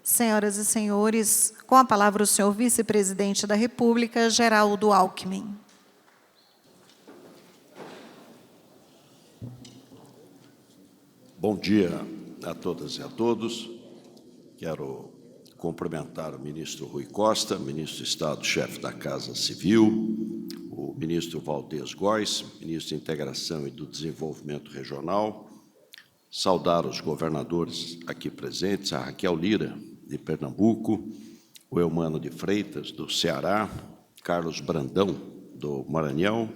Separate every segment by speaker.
Speaker 1: Senhoras e senhores, com a palavra o senhor vice-presidente da República, Geraldo Alckmin.
Speaker 2: Bom dia a todas e a todos. Quero cumprimentar o ministro Rui Costa, ministro de Estado, chefe da Casa Civil, o ministro Valdez Góes, ministro de Integração e do Desenvolvimento Regional, saudar os governadores aqui presentes, a Raquel Lira, de Pernambuco, o Eumano de Freitas, do Ceará, Carlos Brandão, do Maranhão,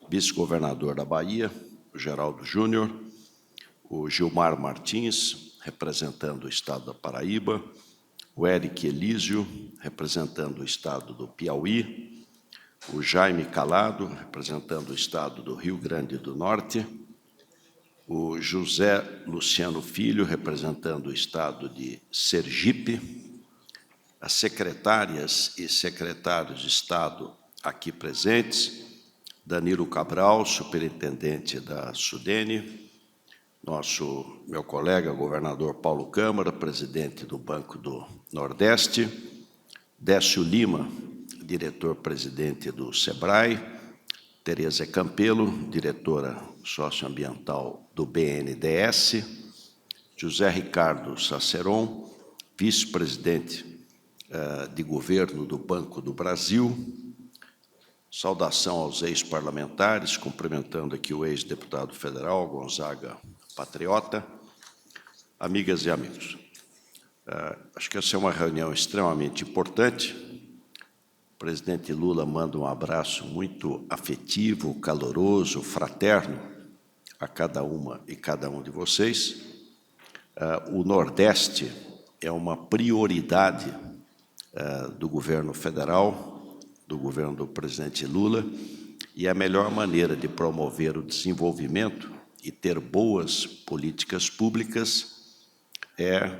Speaker 2: vice-governador da Bahia, o Geraldo Júnior, o Gilmar Martins, representando o Estado da Paraíba, o Eric Elísio, representando o Estado do Piauí, o Jaime Calado, representando o Estado do Rio Grande do Norte, o José Luciano Filho, representando o Estado de Sergipe, as secretárias e secretários de Estado aqui presentes, Danilo Cabral, superintendente da Sudene, meu colega, governador Paulo Câmara, presidente do Banco do Nordeste, Décio Lima, diretor-presidente do SEBRAE, Tereza Campelo, diretora socioambiental do BNDES, José Ricardo Saceron, vice-presidente de governo do Banco do Brasil. Saudação aos ex-parlamentares, cumprimentando aqui o ex-deputado federal, Gonzaga Patriota. Amigas e amigos, acho que essa é uma reunião extremamente importante. O presidente Lula manda um abraço muito afetivo, caloroso, fraterno a cada uma e cada um de vocês. O Nordeste é uma prioridade do governo federal, do governo do presidente Lula, e a melhor maneira de promover o desenvolvimento e ter boas políticas públicas é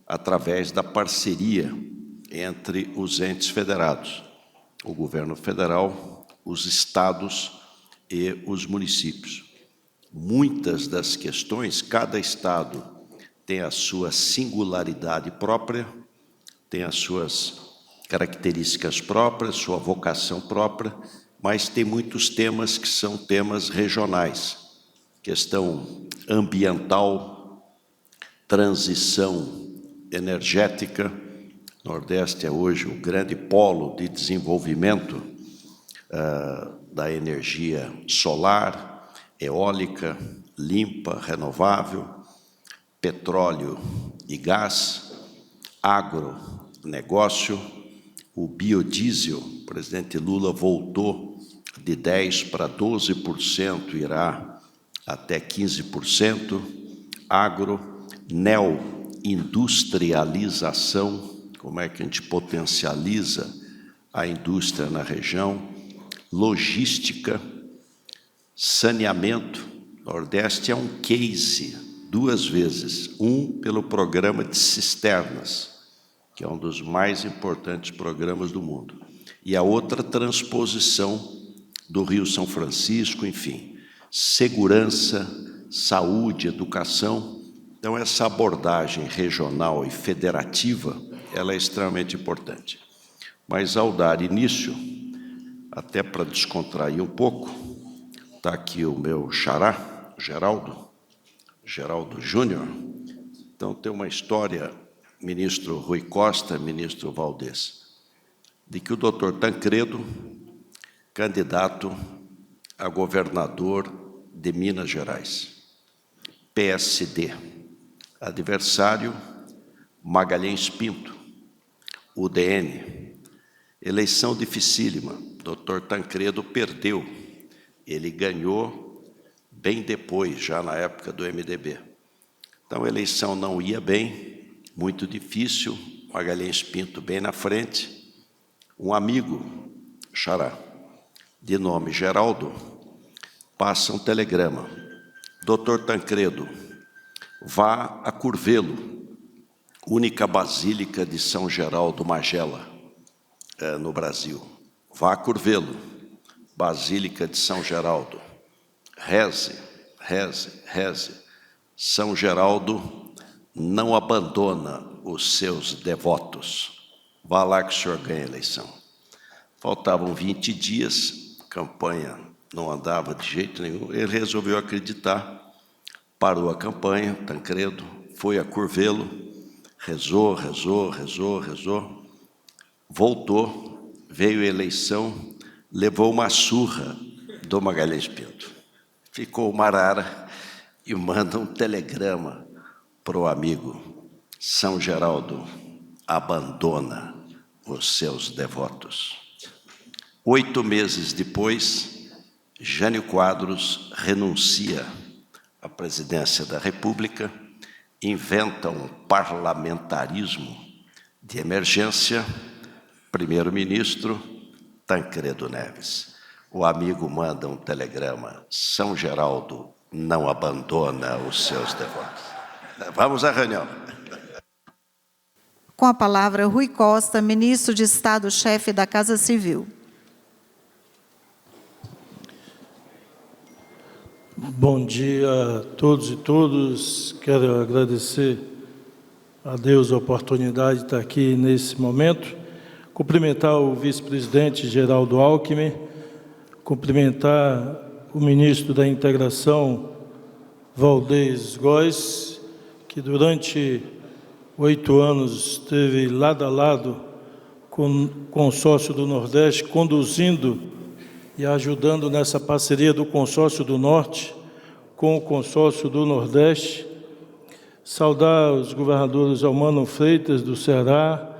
Speaker 2: através da parceria entre os entes federados, o governo federal, os estados e os municípios. Muitas das questões, cada estado tem a sua singularidade própria, tem as suas características próprias, sua vocação própria, mas tem muitos temas que são temas regionais. Questão ambiental, transição energética. O Nordeste é hoje o grande polo de desenvolvimento da energia solar, eólica, limpa, renovável, petróleo e gás, agronegócio, o biodiesel. O presidente Lula voltou de 10% para 12%, irá até 15%, neoindustrialização, como é que a gente potencializa a indústria na região, logística, saneamento. O Nordeste é um case, 2 vezes, um pelo programa de cisternas, que é um dos mais importantes programas do mundo, e a outra transposição do Rio São Francisco, enfim, segurança, saúde, educação. Então, essa abordagem regional e federativa, ela é extremamente importante. Mas, ao dar início, até para descontrair um pouco, está aqui o meu xará, Geraldo Júnior. Então, tem uma história, ministro Rui Costa, ministro Valdez, de que o doutor Tancredo, candidato a governador de Minas Gerais, PSD, adversário Magalhães Pinto, UDN, eleição dificílima, doutor Tancredo perdeu, ele ganhou bem depois, já na época do MDB. Então, a eleição não ia bem, muito difícil, Magalhães Pinto bem na frente. Um amigo, xará, de nome Geraldo, passa um telegrama: doutor Tancredo, vá a Curvelo, única basílica de São Geraldo Magela, no Brasil. Vá a Curvelo, Basílica de São Geraldo. Reze, reze, reze. São Geraldo não abandona os seus devotos. Vá lá que o senhor ganha a eleição. Faltavam 20 dias, a campanha não andava de jeito nenhum. Ele resolveu acreditar, parou a campanha, Tancredo, foi a Curvelo, rezou, voltou, veio a eleição, levou uma surra do Magalhães Pinto. Ficou uma arara e manda um telegrama para o amigo: São Geraldo abandona os seus devotos. 8 meses depois, Jânio Quadros renuncia à presidência da República, inventa um parlamentarismo de emergência, primeiro-ministro Tancredo Neves. O amigo manda um telegrama: São Geraldo não abandona os seus devotos. Vamos à reunião.
Speaker 1: Com a palavra, Rui Costa, ministro de Estado, chefe da Casa Civil.
Speaker 3: Bom dia a todos e todas. Quero agradecer a Deus a oportunidade de estar aqui nesse momento. Cumprimentar o vice-presidente Geraldo Alckmin, cumprimentar o ministro da Integração, Valdez Góes, que durante 8 anos esteve lado a lado com o Consórcio do Nordeste, conduzindo e ajudando nessa parceria do Consórcio do Norte com o Consórcio do Nordeste. Saudar os governadores Almano Freitas, do Ceará,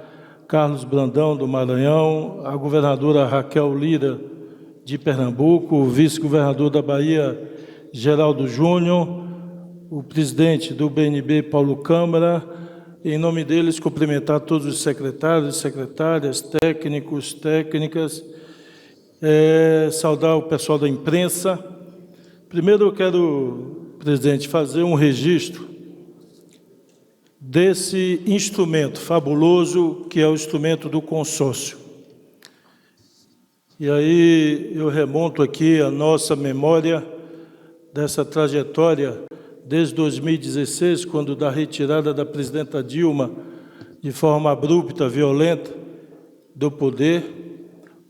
Speaker 3: Carlos Brandão, do Maranhão, a governadora Raquel Lira, de Pernambuco, o vice-governador da Bahia, Geraldo Júnior, o presidente do BNB, Paulo Câmara. Em nome deles, cumprimentar todos os secretários, secretárias, técnicos, técnicas, saudar o pessoal da imprensa. Primeiro eu quero, presidente, fazer um registro desse instrumento fabuloso que é o instrumento do consórcio. E aí eu remonto aqui a nossa memória dessa trajetória desde 2016, quando da retirada da presidenta Dilma de forma abrupta, violenta, do poder,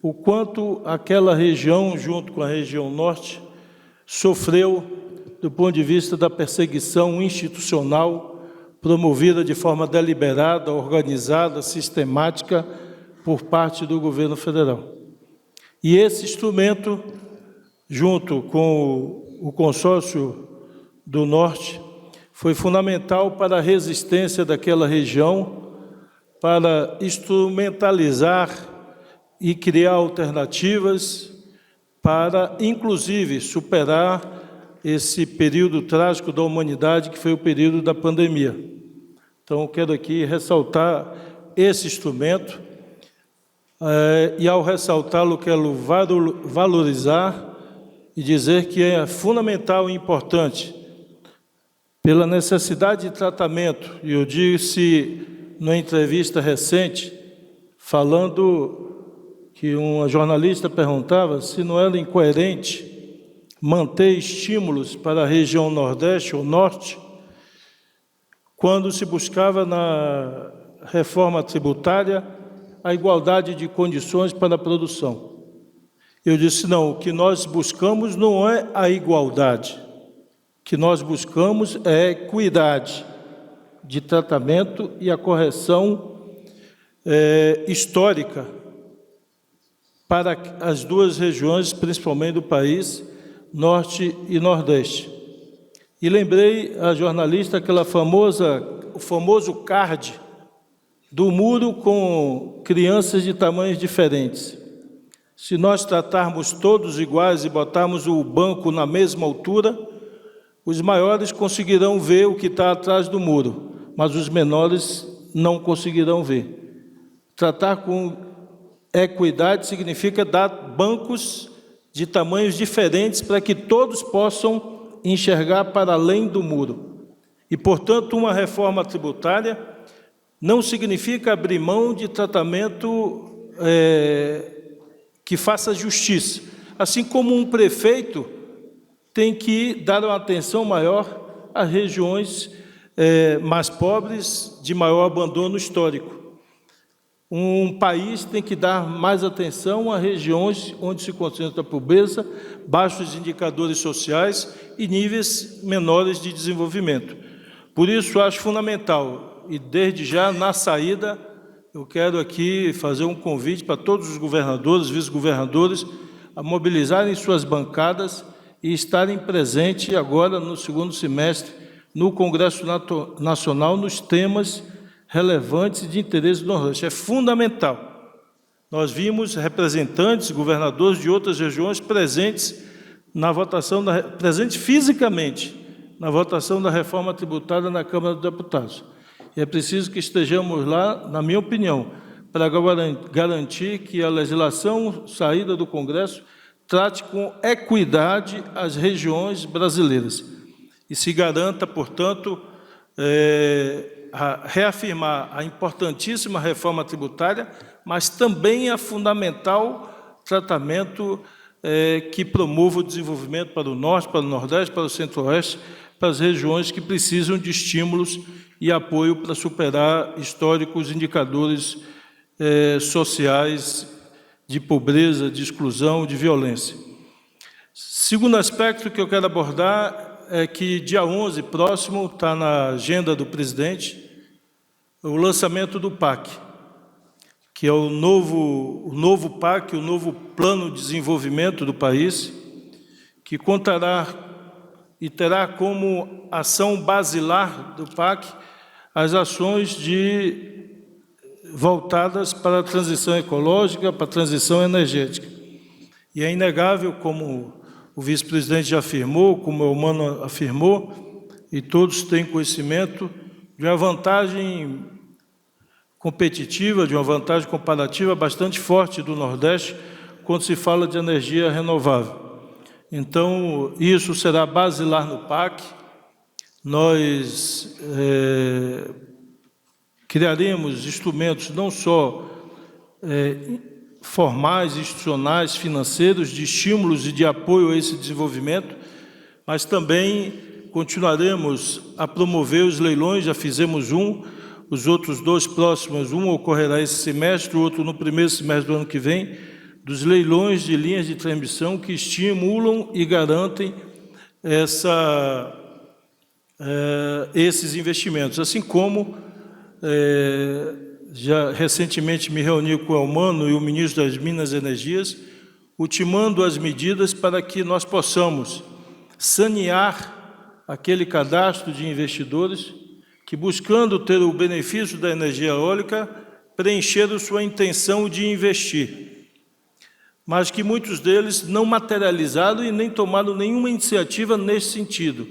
Speaker 3: o quanto aquela região, junto com a região norte, sofreu do ponto de vista da perseguição institucional promovida de forma deliberada, organizada, sistemática por parte do governo federal. E esse instrumento, junto com o Consórcio do Norte, foi fundamental para a resistência daquela região, para instrumentalizar e criar alternativas para, inclusive, superar esse período trágico da humanidade, que foi o período da pandemia. Então, eu quero aqui ressaltar esse instrumento, e, ao ressaltá-lo, quero valorizar e dizer que é fundamental e importante, pela necessidade de tratamento. E eu disse, numa entrevista recente, falando que uma jornalista perguntava se não era incoerente manter estímulos para a região Nordeste ou Norte, quando se buscava na reforma tributária a igualdade de condições para a produção. Eu disse, não, o que nós buscamos não é a igualdade, o que nós buscamos é a equidade de tratamento e a correção histórica para as duas regiões, principalmente do país, Norte e Nordeste. E lembrei a jornalista o famoso card do muro com crianças de tamanhos diferentes. Se nós tratarmos todos iguais e botarmos o banco na mesma altura, os maiores conseguirão ver o que está atrás do muro, mas os menores não conseguirão ver. Tratar com equidade significa dar bancos de tamanhos diferentes para que todos possam enxergar para além do muro. E, portanto, uma reforma tributária não significa abrir mão de tratamento que faça justiça. Assim como um prefeito tem que dar uma atenção maior às regiões mais pobres, de maior abandono histórico. Um país tem que dar mais atenção a regiões onde se concentra a pobreza, baixos indicadores sociais e níveis menores de desenvolvimento. Por isso, acho fundamental, e desde já, na saída, eu quero aqui fazer um convite para todos os governadores, vice-governadores, a mobilizarem suas bancadas e estarem presentes agora, no segundo semestre, no Congresso Nacional, nos temas relevantes de interesse do Nordeste. É fundamental. Nós vimos representantes, governadores de outras regiões presentes na votação, presentes fisicamente na votação da reforma tributária na Câmara dos Deputados. E é preciso que estejamos lá, na minha opinião, para garantir que a legislação saída do Congresso trate com equidade as regiões brasileiras e se garanta, portanto, reafirmar a importantíssima reforma tributária, mas também a fundamental tratamento que promova o desenvolvimento para o Norte, para o Nordeste, para o Centro-Oeste, para as regiões que precisam de estímulos e apoio para superar históricos indicadores sociais de pobreza, de exclusão, de violência. Segundo aspecto que eu quero abordar é que dia 11, próximo, está na agenda do presidente, o lançamento do PAC, que é o novo PAC, o novo Plano de Desenvolvimento do país, que contará e terá como ação basilar do PAC as ações voltadas para a transição ecológica, para a transição energética. E é inegável, como o vice-presidente já afirmou, como o Eumano afirmou, e todos têm conhecimento de uma vantagem competitiva, de uma vantagem comparativa bastante forte do Nordeste quando se fala de energia renovável. Então, isso será basilar no PAC. Nós criaremos instrumentos não só formais, institucionais, financeiros, de estímulos e de apoio a esse desenvolvimento, mas também continuaremos a promover os leilões, já fizemos os outros 2 próximos, um ocorrerá esse semestre, o outro no primeiro semestre do ano que vem, dos leilões de linhas de transmissão que estimulam e garantem esses investimentos, assim como já recentemente me reuni com o Eumano e o ministro das Minas e Energias, ultimando as medidas para que nós possamos sanear aquele cadastro de investidores que, buscando ter o benefício da energia eólica, preencheram sua intenção de investir, mas que muitos deles não materializaram e nem tomaram nenhuma iniciativa nesse sentido.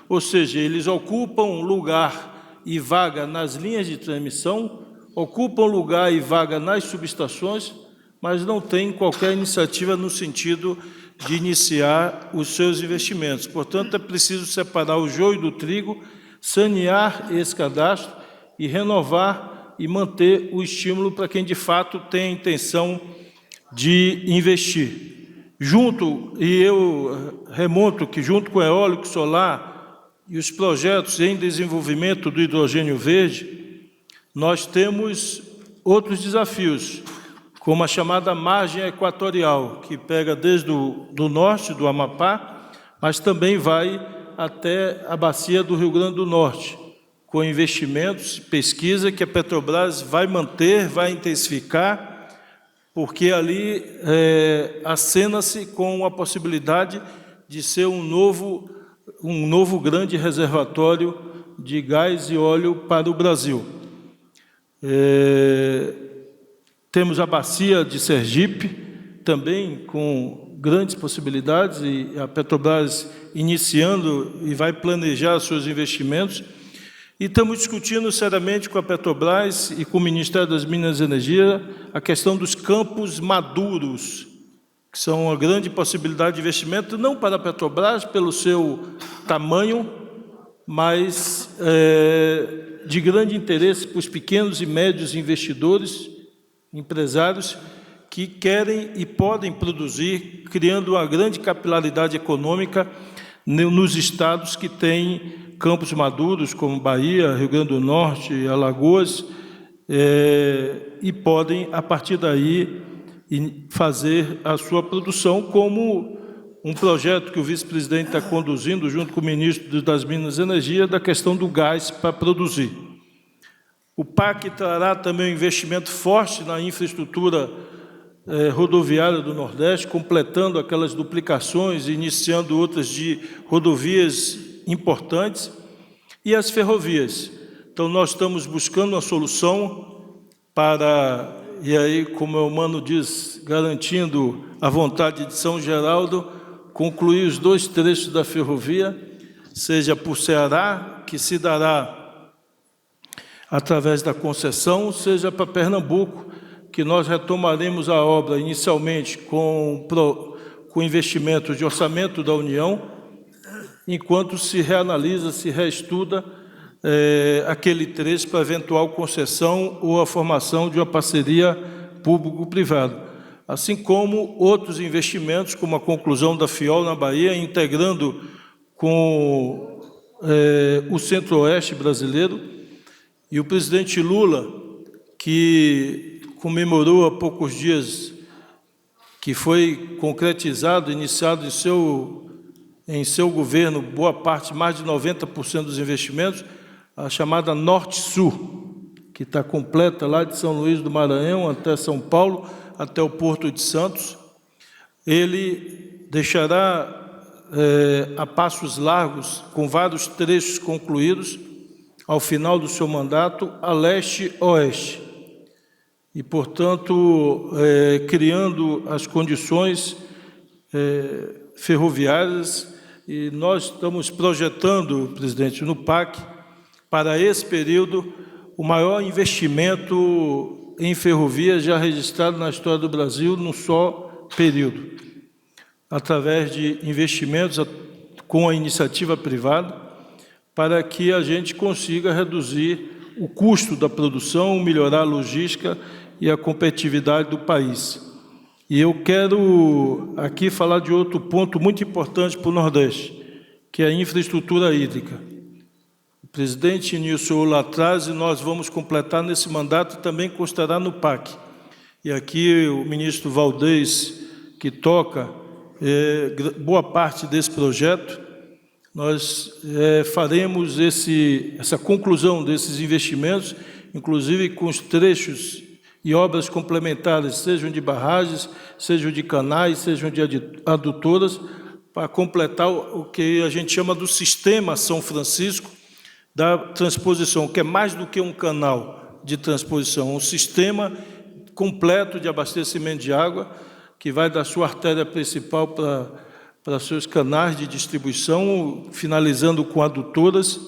Speaker 3: Ou seja, eles ocupam lugar e vaga nas linhas de transmissão, ocupam lugar e vaga nas subestações, mas não têm qualquer iniciativa no sentido de iniciar os seus investimentos. Portanto, é preciso separar o joio do trigo, sanear esse cadastro e renovar e manter o estímulo para quem, de fato, tem a intenção de investir. Eu remonto que, junto com o eólico solar e os projetos em desenvolvimento do hidrogênio verde, nós temos outros desafios, como a chamada margem equatorial, que pega desde do norte, do Amapá, mas também vai até a bacia do Rio Grande do Norte, com investimentos, pesquisa que a Petrobras vai manter, vai intensificar, porque ali acena-se com a possibilidade de ser um novo grande reservatório de gás e óleo para o Brasil. Temos a bacia de Sergipe, também com grandes possibilidades, e a Petrobras iniciando e vai planejar seus investimentos. E estamos discutindo seriamente com a Petrobras e com o Ministério das Minas e Energia a questão dos campos maduros, que são uma grande possibilidade de investimento, não para a Petrobras, pelo seu tamanho, mas de grande interesse para os pequenos e médios investidores, empresários, que querem e podem produzir, criando uma grande capilaridade econômica nos estados que têm campos maduros, como Bahia, Rio Grande do Norte e Alagoas, e podem, a partir daí, fazer a sua produção, como um projeto que o vice-presidente está conduzindo, junto com o ministro das Minas e Energia, da questão do gás para produzir. O PAC trará também um investimento forte na infraestrutura rodoviária do Nordeste, completando aquelas duplicações, iniciando outras de rodovias importantes, e as ferrovias. Então, nós estamos buscando uma solução para, e aí, como o Mano diz, garantindo a vontade de São Geraldo, concluir os 2 trechos da ferrovia, seja por Ceará, que se dará através da concessão, seja para Pernambuco, que nós retomaremos a obra inicialmente com investimentos de orçamento da União, enquanto se reanalisa, se reestuda aquele trecho para eventual concessão ou a formação de uma parceria público-privada. Assim como outros investimentos, como a conclusão da FIOL na Bahia, integrando com o Centro-Oeste brasileiro, e o presidente Lula, que comemorou há poucos dias, que foi concretizado, iniciado em seu governo, boa parte, mais de 90% dos investimentos, a chamada Norte-Sul, que está completa lá de São Luís do Maranhão até São Paulo, até o Porto de Santos. Ele deixará a passos largos, com vários trechos concluídos, ao final do seu mandato, a leste-oeste. E, portanto, criando as condições ferroviárias, e nós estamos projetando, presidente, no PAC, para esse período, o maior investimento em ferrovias já registrado na história do Brasil, num só período, através de investimentos com a iniciativa privada, para que a gente consiga reduzir o custo da produção, melhorar a logística e a competitividade do país. E eu quero aqui falar de outro ponto muito importante para o Nordeste, que é a infraestrutura hídrica. O presidente iniciou lá atrás e nós vamos completar nesse mandato e também constará no PAC. E aqui o ministro Valdez, que toca boa parte desse projeto, nós faremos essa conclusão desses investimentos, inclusive com os trechos e obras complementares, sejam de barragens, sejam de canais, sejam de adutoras, para completar o que a gente chama do Sistema São Francisco da transposição, que é mais do que um canal de transposição, um sistema completo de abastecimento de água, que vai da sua artéria principal para seus canais de distribuição, finalizando com adutoras,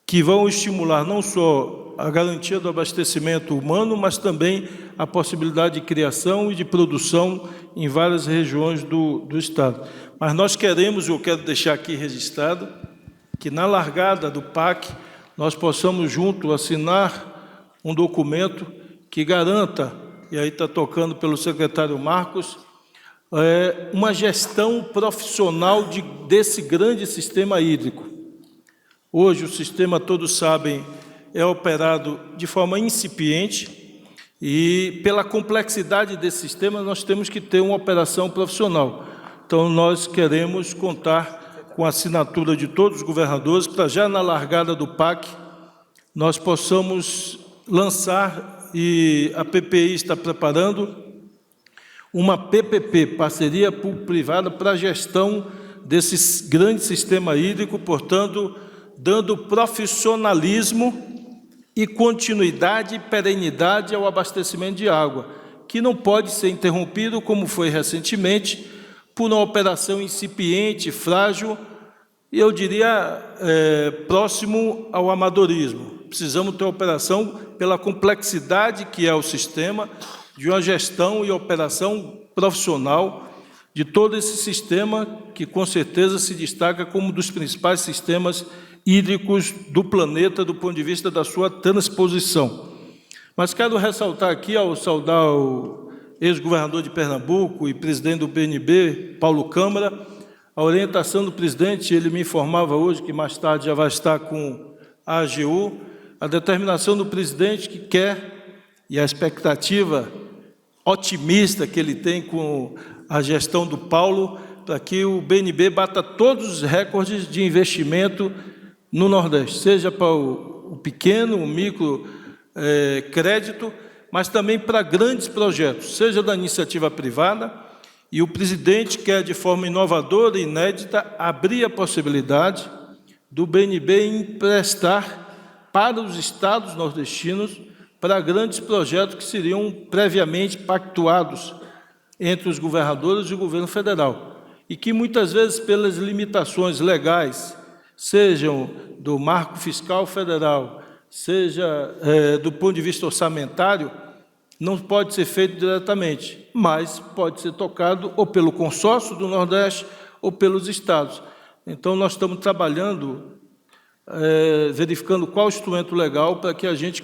Speaker 3: que vão estimular não só a garantia do abastecimento humano, mas também a possibilidade de criação e de produção em várias regiões do Estado. Mas nós queremos, eu quero deixar aqui registrado, que na largada do PAC nós possamos junto assinar um documento que garanta, e aí está tocando pelo secretário Marcos, uma gestão profissional desse grande sistema hídrico. Hoje o sistema, todos sabem, é operado de forma incipiente e pela complexidade desse sistema nós temos que ter uma operação profissional. Então nós queremos contar com a assinatura de todos os governadores para já na largada do PAC nós possamos lançar, e a PPI está preparando, uma PPP, parceria público-privada, para a gestão desse grande sistema hídrico, portanto, dando profissionalismo e continuidade e perenidade ao abastecimento de água, que não pode ser interrompido, como foi recentemente, por uma operação incipiente, frágil, e eu diria próximo ao amadorismo. Precisamos ter uma operação pela complexidade que é o sistema, de uma gestão e operação profissional de todo esse sistema, que com certeza se destaca como um dos principais sistemas hídricos do planeta, do ponto de vista da sua transposição. Mas quero ressaltar aqui, ao saudar o ex-governador de Pernambuco e presidente do BNB, Paulo Câmara, A orientação do presidente, ele me informava hoje, que mais tarde já vai estar com a AGU, a determinação do presidente que quer, e a expectativa otimista que ele tem com a gestão do Paulo, para que o BNB bata todos os recordes de investimento no Nordeste, seja para o pequeno, o micro crédito, mas também para grandes projetos, seja da iniciativa privada, e o presidente quer, de forma inovadora e inédita, abrir a possibilidade do BNB emprestar para os estados nordestinos para grandes projetos que seriam previamente pactuados entre os governadores e o governo federal, e que muitas vezes, pelas limitações legais, sejam do marco fiscal federal, seja do ponto de vista orçamentário, não pode ser feito diretamente, mas pode ser tocado ou pelo consórcio do Nordeste ou pelos estados. Então, nós estamos trabalhando, verificando qual instrumento legal para que a gente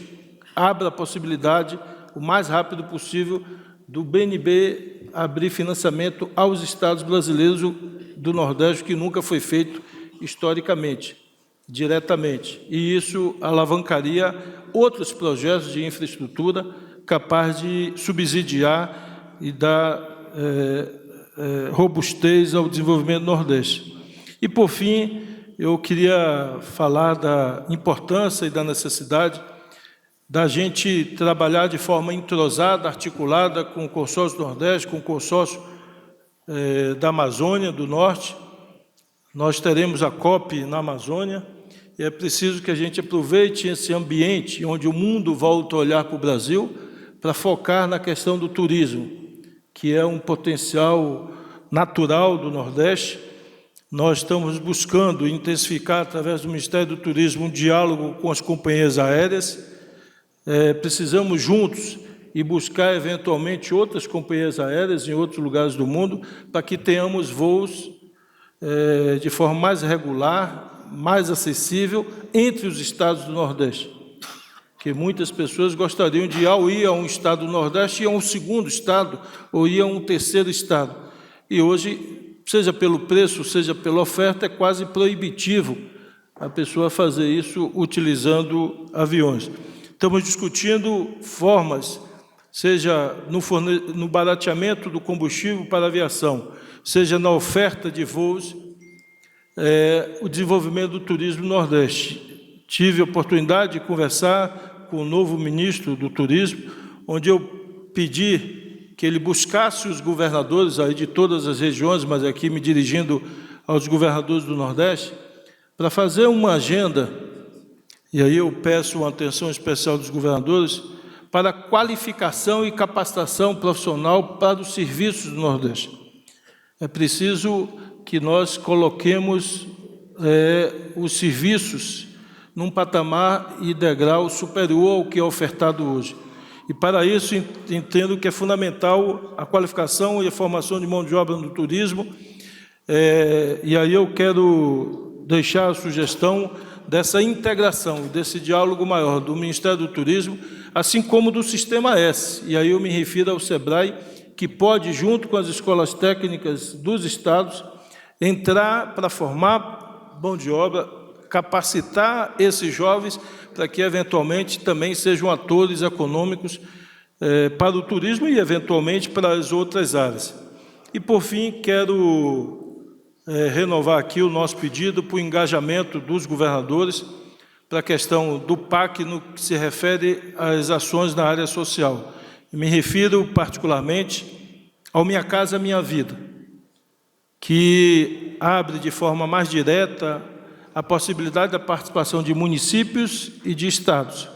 Speaker 3: abra a possibilidade, o mais rápido possível, do BNB abrir financiamento aos estados brasileiros do Nordeste, que nunca foi feito historicamente, diretamente. E isso alavancaria outros projetos de infraestrutura capaz de subsidiar e dar robustez ao desenvolvimento do Nordeste. E, por fim, eu queria falar da importância e da necessidade da gente trabalhar de forma entrosada, articulada com o consórcio do Nordeste, com o consórcio da Amazônia, do Norte. Nós teremos a COP na Amazônia, e é preciso que a gente aproveite esse ambiente onde o mundo volta a olhar para o Brasil para focar na questão do turismo, que é um potencial natural do Nordeste. Nós estamos buscando intensificar, através do Ministério do Turismo, um diálogo com as companhias aéreas. Precisamos juntos e buscar, eventualmente, outras companhias aéreas em outros lugares do mundo, para que tenhamos voos de forma mais regular, mais acessível, entre os estados do Nordeste. Que muitas pessoas gostariam de ir a um estado do Nordeste, ir a um segundo estado, ou ir a um terceiro estado. E hoje, seja pelo preço, seja pela oferta, é quase proibitivo a pessoa fazer isso utilizando aviões. Estamos discutindo formas, seja no barateamento do combustível para a aviação, seja na oferta de voos, o desenvolvimento do turismo no Nordeste. Tive a oportunidade de conversar com o novo ministro do Turismo, onde eu pedi que ele buscasse os governadores aí de todas as regiões, mas aqui me dirigindo aos governadores do Nordeste, para fazer uma agenda, e aí eu peço uma atenção especial dos governadores, para qualificação e capacitação profissional para os serviços do Nordeste. É preciso que nós coloquemos os serviços num patamar e degrau superior ao que é ofertado hoje. E, para isso, entendo que é fundamental a qualificação e a formação de mão de obra no turismo, e aí eu quero deixar a sugestão dessa integração, desse diálogo maior do Ministério do Turismo, assim como do Sistema S, e aí eu me refiro ao SEBRAE, que pode, junto com as escolas técnicas dos estados, entrar para formar mão de obra, capacitar esses jovens para que, eventualmente, também sejam atores econômicos para o turismo e, eventualmente, para as outras áreas. E, por fim, quero renovar aqui o nosso pedido para o engajamento dos governadores para a questão do PAC no que se refere às ações na área social. Eu me refiro, particularmente, ao Minha Casa Minha Vida, que abre de forma mais direta a possibilidade da participação de municípios e de estados,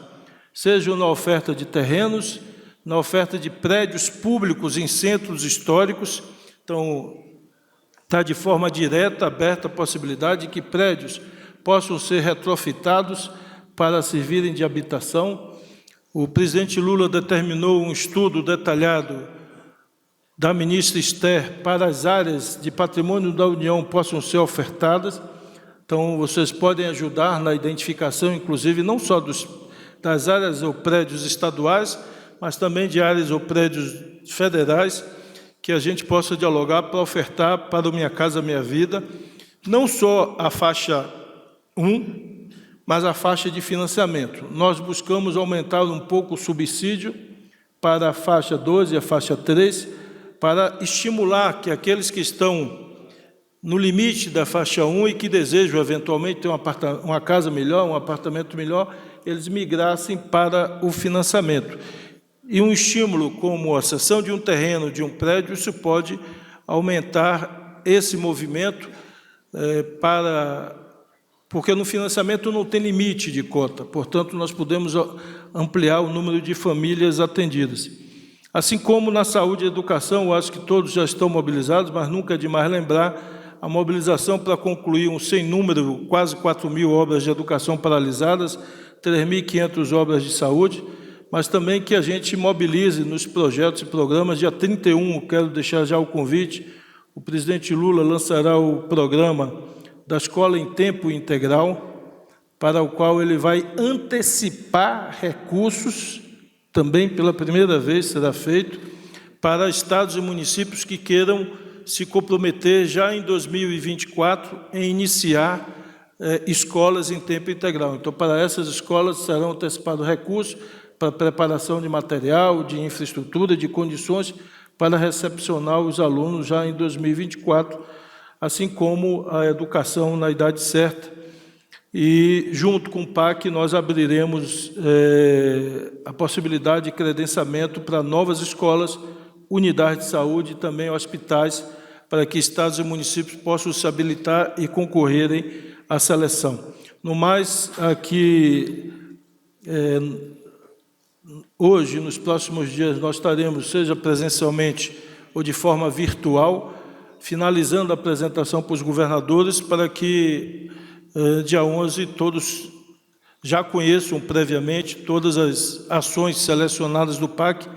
Speaker 3: seja na oferta de terrenos, na oferta de prédios públicos em centros históricos. Então, está de forma direta, aberta a possibilidade de que prédios possam ser retrofitados para servirem de habitação. O presidente Lula determinou um estudo detalhado da ministra Esther para as áreas de patrimônio da União possam ser ofertadas. Então, vocês podem ajudar na identificação, inclusive, não só das áreas ou prédios estaduais, mas também de áreas ou prédios federais, que a gente possa dialogar para ofertar para o Minha Casa Minha Vida, não só a faixa 1, mas a faixa de financiamento. Nós buscamos aumentar um pouco o subsídio para a faixa 2 e a faixa 3, para estimular que aqueles que estão no limite da faixa 1 e que desejam eventualmente ter uma casa melhor, um apartamento melhor, eles migrassem para o financiamento. E um estímulo como a cessão de um terreno, de um prédio, isso pode aumentar esse movimento porque no financiamento não tem limite de cota, portanto, nós podemos ampliar o número de famílias atendidas. Assim como na saúde e educação, eu acho que todos já estão mobilizados, mas nunca é demais lembrar a mobilização para concluir um sem número, quase 4.000 obras de educação paralisadas, 3.500 obras de saúde, mas também que a gente mobilize nos projetos e programas. Dia 31, quero deixar já o convite, o presidente Lula lançará o programa da Escola em Tempo Integral, para o qual ele vai antecipar recursos, também pela primeira vez será feito, para estados e municípios que queiram se comprometer já em 2024 em iniciar escolas em tempo integral. Então, para essas escolas serão antecipados recursos para preparação de material, de infraestrutura, de condições para recepcionar os alunos já em 2024, assim como a educação na idade certa. E, junto com o PAC, nós abriremos a possibilidade de credenciamento para novas escolas, unidades de saúde e também hospitais, para que estados e municípios possam se habilitar e concorrerem à seleção. No mais, aqui, hoje, nos próximos dias, nós estaremos, seja presencialmente ou de forma virtual, finalizando a apresentação para os governadores, para que, dia 11, todos já conheçam previamente todas as ações selecionadas do PAC.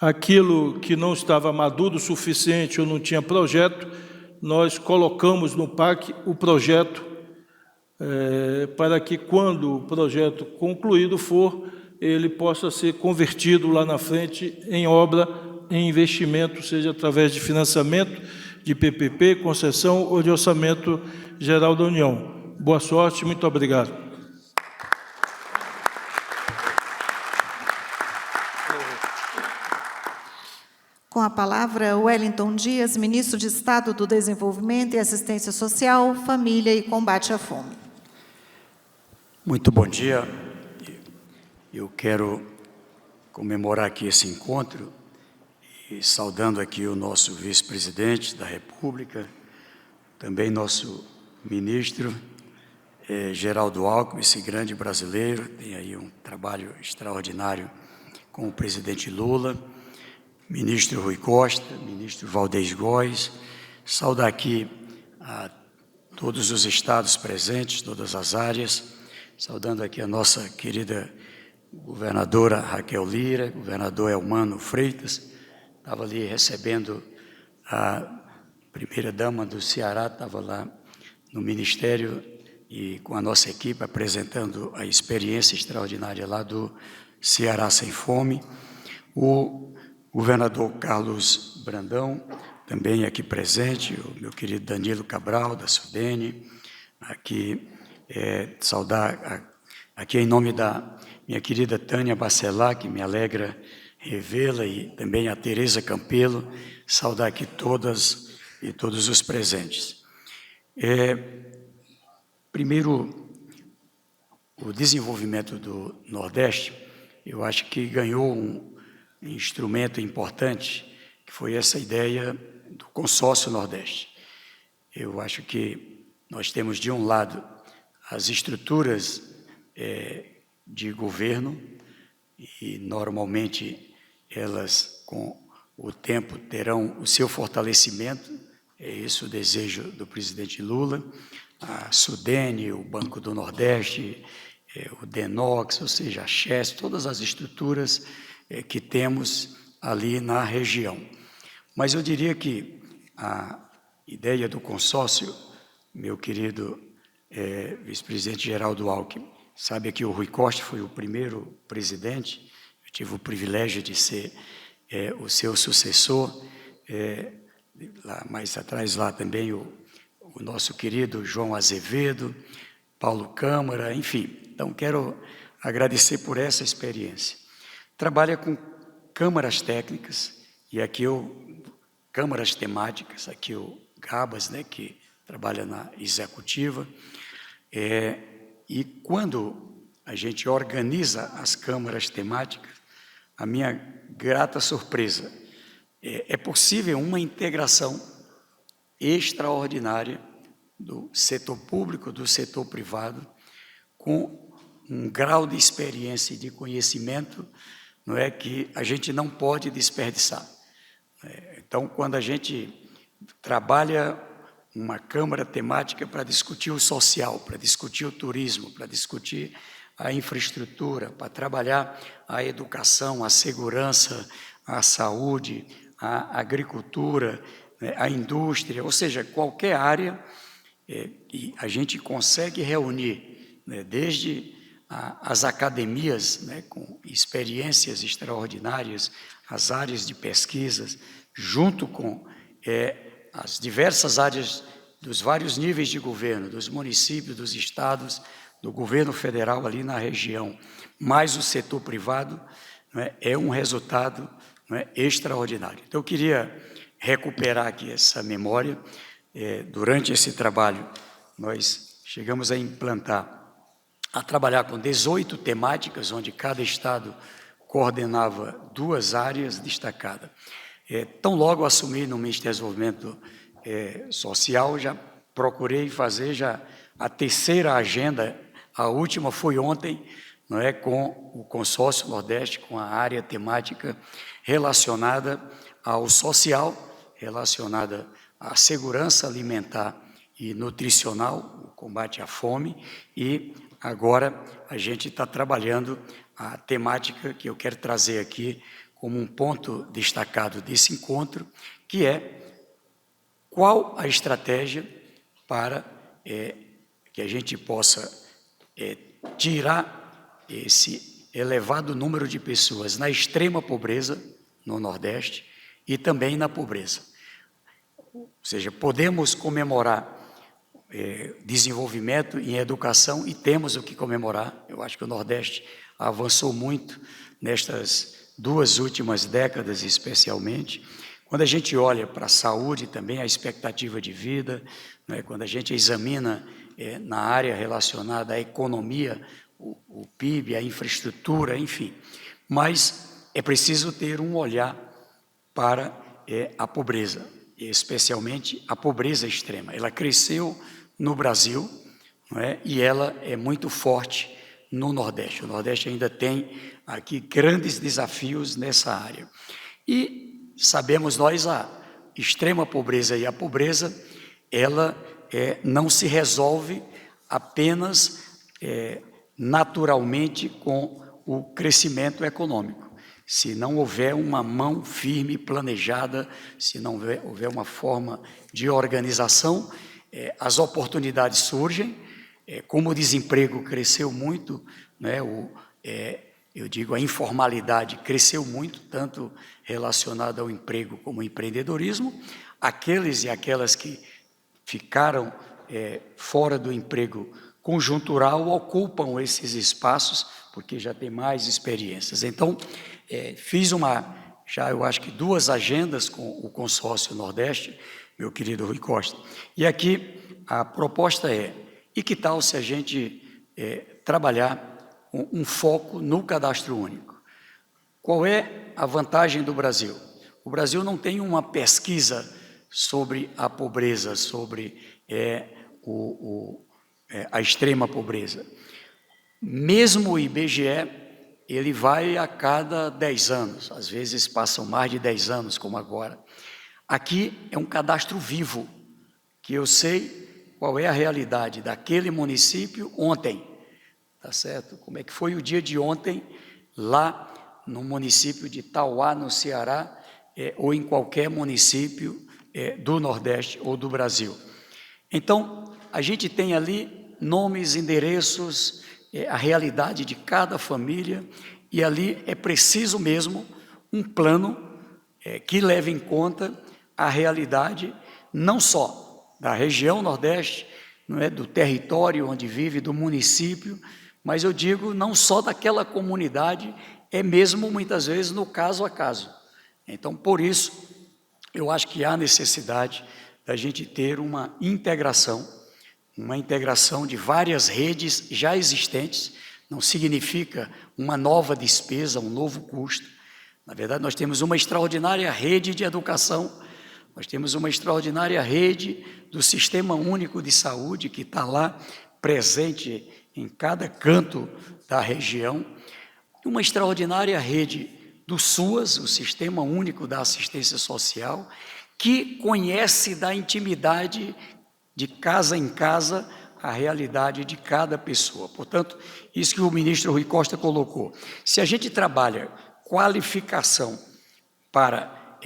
Speaker 3: Aquilo que não estava maduro o suficiente ou não tinha projeto, nós colocamos no PAC o projeto para que, quando o projeto concluído for, ele possa ser convertido lá na frente em obra, em investimento, seja através de financiamento, de PPP, concessão ou de orçamento geral da União. Boa sorte, muito obrigado.
Speaker 1: Com a palavra, Wellington Dias, ministro de Estado do Desenvolvimento e Assistência Social, Família e Combate à Fome.
Speaker 4: Muito bom dia. Eu quero comemorar aqui esse encontro e saudando aqui o nosso vice-presidente da República, também nosso ministro, Geraldo Alckmin, esse grande brasileiro, tem aí um trabalho extraordinário com o presidente Lula, ministro Rui Costa, ministro Valdez Góes, saudar aqui a todos os estados presentes, todas as áreas, saudando aqui a nossa querida governadora Raquel Lira, governador Elmano Freitas, estava ali recebendo a primeira-dama do Ceará, estava lá no Ministério e com a nossa equipe apresentando a experiência extraordinária lá do Ceará Sem Fome. O governador Carlos Brandão, também aqui presente, o meu querido Danilo Cabral, da Sudene, aqui saudar aqui em nome da minha querida Tânia Bacelar, que me alegra revê-la, e também a Tereza Campelo, saudar aqui todas e todos os presentes. Primeiro, o desenvolvimento do Nordeste, eu acho que ganhou um instrumento importante, que foi essa ideia do consórcio Nordeste. Eu acho que nós temos, de um lado, as estruturas de governo, e normalmente elas, com o tempo, terão o seu fortalecimento, é esse o desejo do presidente Lula, a Sudene, o Banco do Nordeste, o DENOX, ou seja, a CHES, todas as estruturas que temos ali na região. Mas eu diria que a ideia do consórcio, meu querido vice-presidente Geraldo Alckmin, sabe que o Rui Costa foi o primeiro presidente, eu tive o privilégio de ser o seu sucessor, lá mais atrás lá também o nosso querido João Azevedo, Paulo Câmara, enfim. Então, quero agradecer por essa experiência. Trabalha com câmaras técnicas, e aqui câmaras temáticas, aqui o Gabas, né, que trabalha na executiva, e quando a gente organiza as câmaras temáticas, a minha grata surpresa, é possível uma integração extraordinária do setor público, do setor privado, com um grau de experiência e de conhecimento, não é, que a gente não pode desperdiçar. Então, quando a gente trabalha uma câmara temática para discutir o social, para discutir o turismo, para discutir a infraestrutura, para trabalhar a educação, a segurança, a saúde, a agricultura, né, a indústria, ou seja, qualquer área, e a gente consegue reunir, né, desde as academias, né, com experiências extraordinárias, as áreas de pesquisas, junto com as diversas áreas dos vários níveis de governo, dos municípios, dos estados, do governo federal ali na região, mais o setor privado, né, é um resultado, né, extraordinário. Então, eu queria recuperar aqui essa memória. Durante esse trabalho, nós chegamos a trabalhar com 18 temáticas, onde cada estado coordenava 2 áreas destacadas. Tão logo assumi no Ministério do Desenvolvimento Social, já procurei fazer a terceira agenda, a última foi ontem, não é, com o Consórcio Nordeste, com a área temática relacionada ao social, relacionada à segurança alimentar e nutricional, o combate à fome, e agora a gente está trabalhando a temática que eu quero trazer aqui como um ponto destacado desse encontro, que é qual a estratégia para que a gente possa tirar esse elevado número de pessoas na extrema pobreza no Nordeste e também na pobreza. Ou seja, podemos comemorar desenvolvimento em educação e temos o que comemorar. Eu acho que o Nordeste avançou muito nestas 2 últimas décadas, especialmente. Quando a gente olha para a saúde também, a expectativa de vida, né, quando a gente examina na área relacionada à economia, o PIB, a infraestrutura, enfim. Mas é preciso ter um olhar para a pobreza, especialmente a pobreza extrema. Ela cresceu no Brasil, não é? E ela é muito forte no Nordeste. O Nordeste ainda tem aqui grandes desafios nessa área. E sabemos nós, a extrema pobreza e a pobreza, ela não se resolve apenas naturalmente com o crescimento econômico. Se não houver uma mão firme, planejada, se não houver uma forma de organização, as oportunidades surgem. Como o desemprego cresceu muito, né, eu digo, a informalidade cresceu muito, tanto relacionada ao emprego como ao empreendedorismo, aqueles e aquelas que ficaram fora do emprego conjuntural ocupam esses espaços, porque já tem mais experiências. Então, fiz eu acho que 2 agendas com o Consórcio Nordeste, meu querido Rui Costa, e aqui a proposta e que tal se a gente trabalhar um foco no cadastro único? Qual é a vantagem do Brasil? O Brasil não tem uma pesquisa sobre a pobreza, sobre a extrema pobreza. Mesmo o IBGE, ele vai a cada 10 anos, às vezes passam mais de 10 anos, como agora. Aqui é um cadastro vivo, que eu sei qual é a realidade daquele município ontem, tá certo? Como é que foi o dia de ontem, lá no município de Tauá, no Ceará, ou em qualquer município do Nordeste ou do Brasil. Então, a gente tem ali nomes, endereços, a realidade de cada família, e ali é preciso mesmo um plano que leve em conta a realidade não só da região Nordeste, não é, do território onde vive, do município, mas eu digo não só daquela comunidade, é mesmo muitas vezes no caso a caso. Então, por isso, eu acho que há necessidade da gente ter uma integração de várias redes já existentes. Não significa uma nova despesa, um novo custo. Na verdade, nós temos uma extraordinária rede de educação, nós temos uma extraordinária rede do Sistema Único de Saúde, que está lá presente em cada canto da região, uma extraordinária rede do SUAS, o Sistema Único da Assistência Social, que conhece da intimidade de casa em casa a realidade de cada pessoa. Portanto, isso que o ministro Rui Costa colocou. Se a gente trabalha qualificação para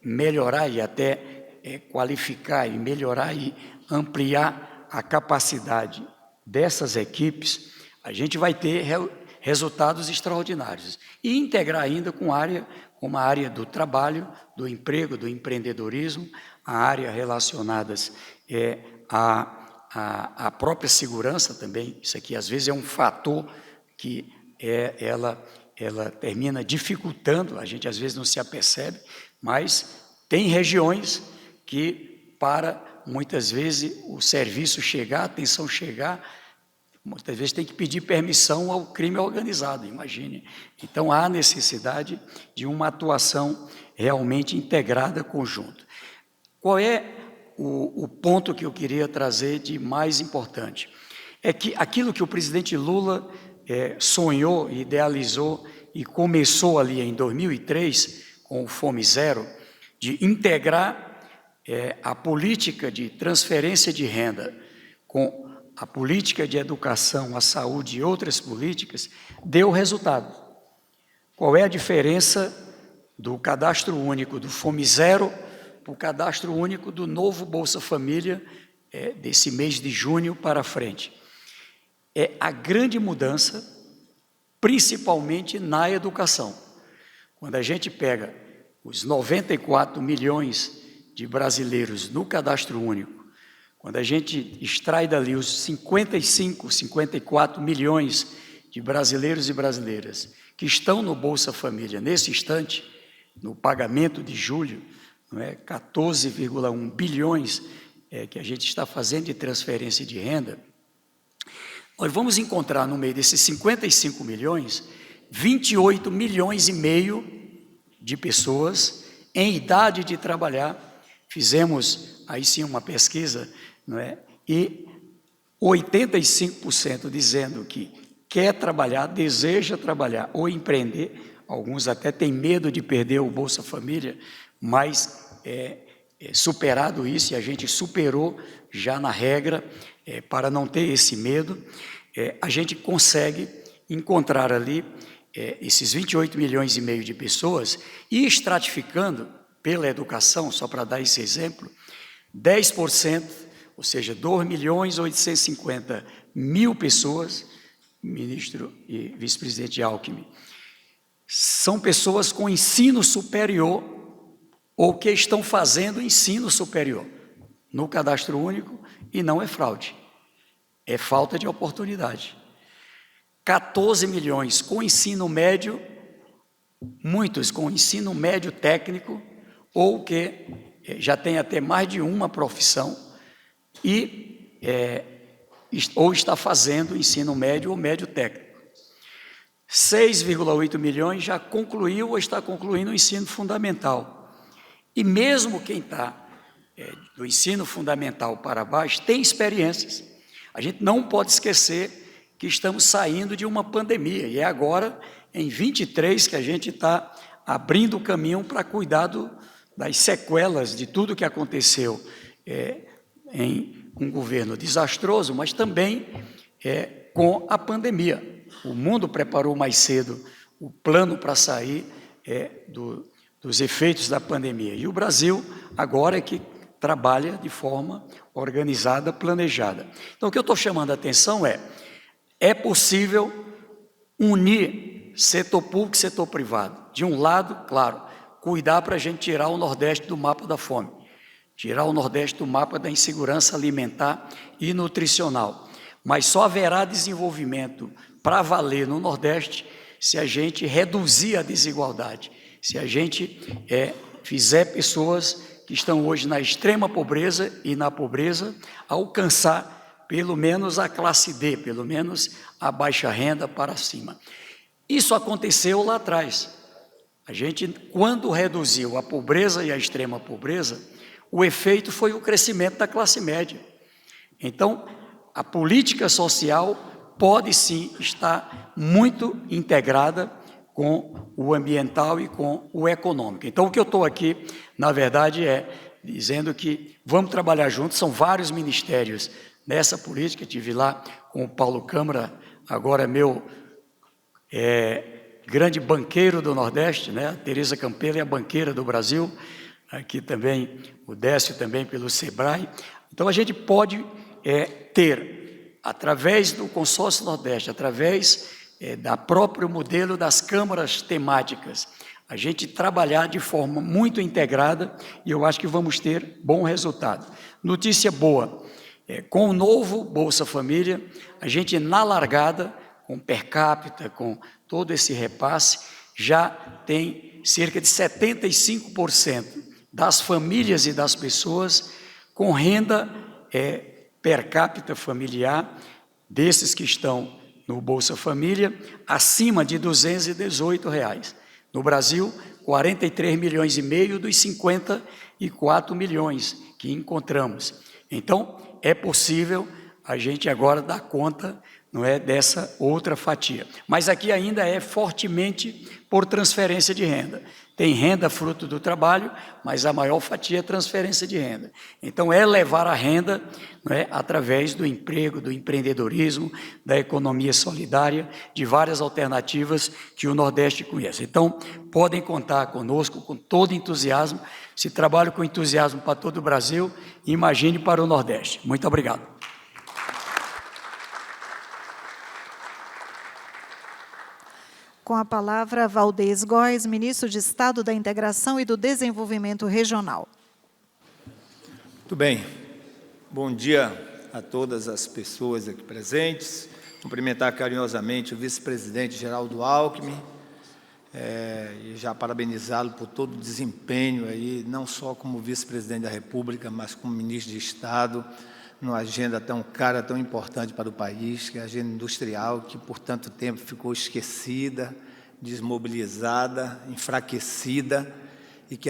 Speaker 4: melhorar e até qualificar e melhorar e ampliar a capacidade dessas equipes, a gente vai ter resultados extraordinários. E integrar ainda com a área do trabalho, do emprego, do empreendedorismo, a área relacionadas à própria segurança também. Isso aqui, às vezes, é um fator que ela termina dificultando, a gente às vezes não se apercebe, mas tem regiões que, para muitas vezes o serviço chegar, a atenção chegar, muitas vezes tem que pedir permissão ao crime organizado, imagine. Então, há necessidade de uma atuação realmente integrada, conjunta. Qual é o ponto que eu queria trazer de mais importante? É que aquilo que o presidente Lula sonhou, idealizou e começou ali em 2003, com o Fome Zero, de integrar a política de transferência de renda com a política de educação, a saúde e outras políticas, deu resultado. Qual é a diferença do cadastro único do Fome Zero para o cadastro único do novo Bolsa Família desse mês de junho para frente? É a grande mudança, principalmente na educação. Quando a gente pega os 94 milhões de brasileiros no cadastro único, quando a gente extrai dali os 54 milhões de brasileiros e brasileiras que estão no Bolsa Família nesse instante, no pagamento de julho, não é, 14,1 bilhões que a gente está fazendo de transferência de renda, nós vamos encontrar no meio desses 55 milhões, 28 milhões e meio de pessoas em idade de trabalhar. Fizemos aí sim uma pesquisa, não é? E 85% dizendo que quer trabalhar, deseja trabalhar ou empreender. Alguns até têm medo de perder o Bolsa Família, mas superado isso, e a gente superou já na regra, para não ter esse medo, a gente consegue encontrar ali esses 28 milhões e meio de pessoas e estratificando pela educação, só para dar esse exemplo, 10%, ou seja, 2.850.000 pessoas, ministro e vice-presidente Alckmin, são pessoas com ensino superior ou que estão fazendo ensino superior no cadastro único, e não é fraude, é falta de oportunidade. 14 milhões com ensino médio, muitos com ensino médio técnico, ou que já tem até mais de uma profissão, e ou está fazendo ensino médio ou médio técnico. 6,8 milhões já concluiu ou está concluindo o ensino fundamental. E mesmo quem está do ensino fundamental para baixo tem experiências. A gente não pode esquecer que estamos saindo de uma pandemia, e é agora, em 23, que a gente está abrindo o caminho para cuidar das sequelas de tudo que aconteceu em um governo desastroso, mas também com a pandemia. O mundo preparou mais cedo o plano para sair dos efeitos da pandemia. E o Brasil agora é que trabalha de forma organizada, planejada. Então, o que eu estou chamando a atenção é possível unir setor público e setor privado. De um lado, claro, cuidar para a gente tirar o Nordeste do mapa da fome, tirar o Nordeste do mapa da insegurança alimentar e nutricional. Mas só haverá desenvolvimento para valer no Nordeste se a gente reduzir a desigualdade, se a gente fizer pessoas que estão hoje na extrema pobreza e na pobreza alcançar pelo menos a classe D, pelo menos a baixa renda para cima. Isso aconteceu lá atrás. A gente, quando reduziu a pobreza e a extrema pobreza, o efeito foi o crescimento da classe média. Então, a política social pode sim estar muito integrada com o ambiental e com o econômico. Então, o que eu estou aqui, na verdade, dizendo que vamos trabalhar juntos, são vários ministérios nessa política. Estive lá com o Paulo Câmara, agora meu grande banqueiro do Nordeste, né? A Tereza Campeira é a banqueira do Brasil, aqui também o Décio também pelo SEBRAE. Então, a gente pode ter, através do Consórcio Nordeste, através da próprio modelo das câmaras temáticas, a gente trabalhar de forma muito integrada e eu acho que vamos ter bom resultado. Notícia boa, com o novo Bolsa Família, a gente na largada, com per capita, com todo esse repasse, já tem cerca de 75% das famílias e das pessoas com renda per capita familiar, desses que estão no Bolsa Família, acima de R$ 218. No Brasil, 43 milhões e meio dos 54 milhões que encontramos. Então, é possível a gente agora dar conta, não é, dessa outra fatia. Mas aqui ainda é fortemente por transferência de renda. Tem renda fruto do trabalho, mas a maior fatia é transferência de renda. Então, é levar a renda, não é, através do emprego, do empreendedorismo, da economia solidária, de várias alternativas que o Nordeste conhece. Então, podem contar conosco com todo entusiasmo. Se trabalho com entusiasmo para todo o Brasil, imagine para o Nordeste. Muito obrigado.
Speaker 1: Com a palavra, Valdez Góes, ministro de Estado da Integração e do Desenvolvimento Regional.
Speaker 5: Muito bem. Bom dia a todas as pessoas aqui presentes. Cumprimentar carinhosamente o vice-presidente Geraldo Alckmin e já parabenizá-lo por todo o desempenho aí, não só como vice-presidente da República, mas como ministro de Estado, numa agenda tão cara, tão importante para o país, que é a agenda industrial, que por tanto tempo ficou esquecida, desmobilizada, enfraquecida, e que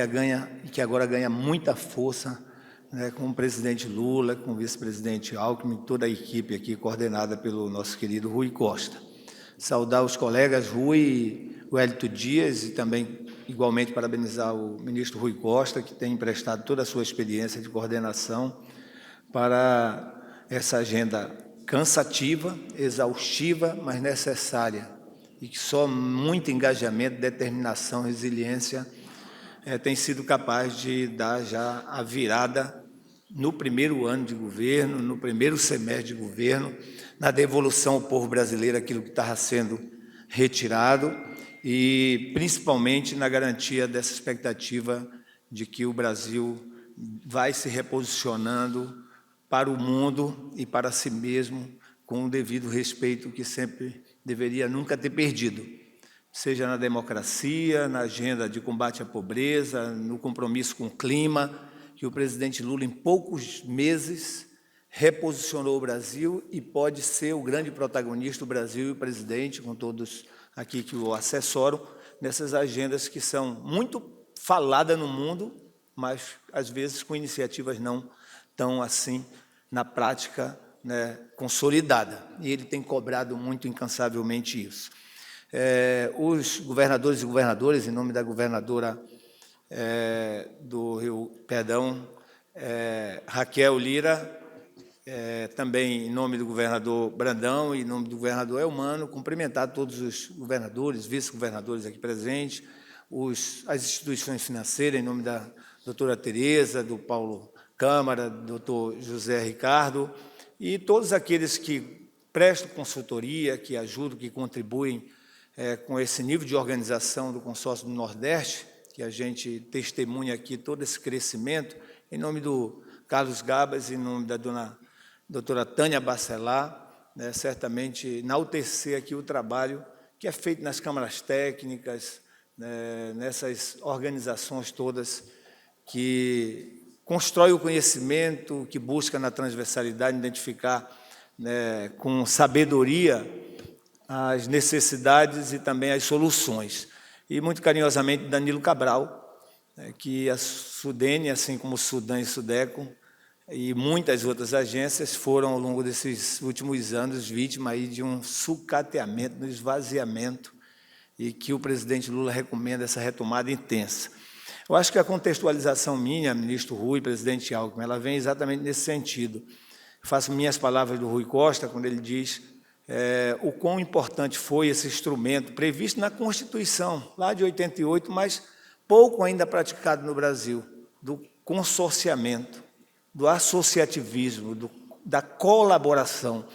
Speaker 5: agora ganha muita força, né, com o presidente Lula, com o vice-presidente Alckmin, toda a equipe aqui coordenada pelo nosso querido Rui Costa. Saudar os colegas Rui e Wellington Dias e também, igualmente, parabenizar o ministro Rui Costa, que tem emprestado toda a sua experiência de coordenação para essa agenda cansativa, exaustiva, mas necessária, e que só muito engajamento, determinação, resiliência tem sido capaz de dar já a virada no primeiro ano de governo, no primeiro semestre de governo, na devolução ao povo brasileiro aquilo que estava sendo retirado e, principalmente, na garantia dessa expectativa de que o Brasil vai se reposicionando para o mundo e para si mesmo, com o devido respeito que sempre deveria nunca ter perdido, seja na democracia, na agenda de combate à pobreza, no compromisso com o clima, que o presidente Lula, em poucos meses, reposicionou o Brasil e pode ser o grande protagonista do Brasil e o presidente, com todos aqui que o assessoram, nessas agendas que são muito faladas no mundo, mas, às vezes, com iniciativas não tão assim, na prática, né, consolidada. E ele tem cobrado muito incansavelmente isso. Os governadores e governadoras, em nome da governadora do Rio, Raquel Lira, também em nome do governador Brandão e em nome do governador Elmano, cumprimentar todos os governadores, vice-governadores aqui presentes, as instituições financeiras, em nome da doutora Tereza, do Paulo Câmara, do doutor José Ricardo, e todos aqueles que prestam consultoria, que ajudam, que contribuem com esse nível de organização do Consórcio do Nordeste, que a gente testemunha aqui todo esse crescimento, em nome do Carlos Gabas, em nome da doutora Tânia Bacelar, né, certamente enaltecer aqui o trabalho que é feito nas câmaras técnicas, né, nessas organizações todas que constrói o conhecimento, que busca na transversalidade identificar, né, com sabedoria as necessidades e também as soluções. E, muito carinhosamente, Danilo Cabral, né, que a Sudene, assim como o Sudan e Sudeco, e muitas outras agências foram, ao longo desses últimos anos, vítimas aí de um sucateamento, um esvaziamento, e que o presidente Lula recomenda essa retomada intensa. Eu acho que a contextualização minha, ministro Rui, presidente Alckmin, ela vem exatamente nesse sentido. Faço minhas palavras do Rui Costa, quando ele diz o quão importante foi esse instrumento previsto na Constituição, lá de 88, mas pouco ainda praticado no Brasil, do consorciamento, do associativismo, da colaboração.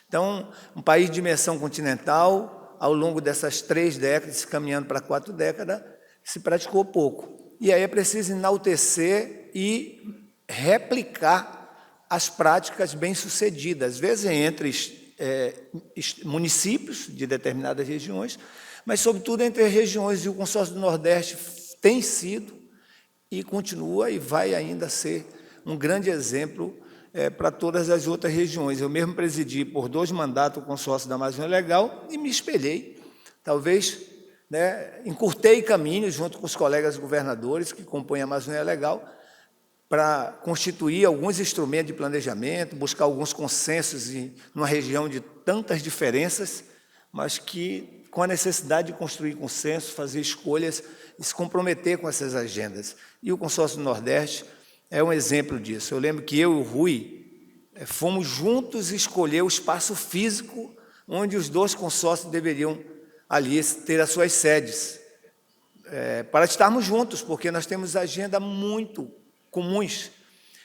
Speaker 5: Então, um país de dimensão continental, ao longo dessas 3 décadas, caminhando para 4 décadas, se praticou pouco. E aí é preciso enaltecer e replicar as práticas bem-sucedidas, às vezes entre municípios de determinadas regiões, mas, sobretudo, entre regiões. E o Consórcio do Nordeste tem sido e continua e vai ainda ser um grande exemplo para todas as outras regiões. Eu mesmo presidi por 2 mandatos o Consórcio da Amazônia Legal e me espelhei. Talvez, né, encurtei caminhos junto com os colegas governadores que compõem a Amazônia Legal para constituir alguns instrumentos de planejamento, buscar alguns consensos numa região de tantas diferenças, mas que, com a necessidade de construir consenso, fazer escolhas e se comprometer com essas agendas. E o Consórcio do Nordeste é um exemplo disso. Eu lembro que eu e o Rui fomos juntos escolher o espaço físico onde os 2 consórcios deveriam ali ter as suas sedes, para estarmos juntos, porque nós temos agenda muito comuns.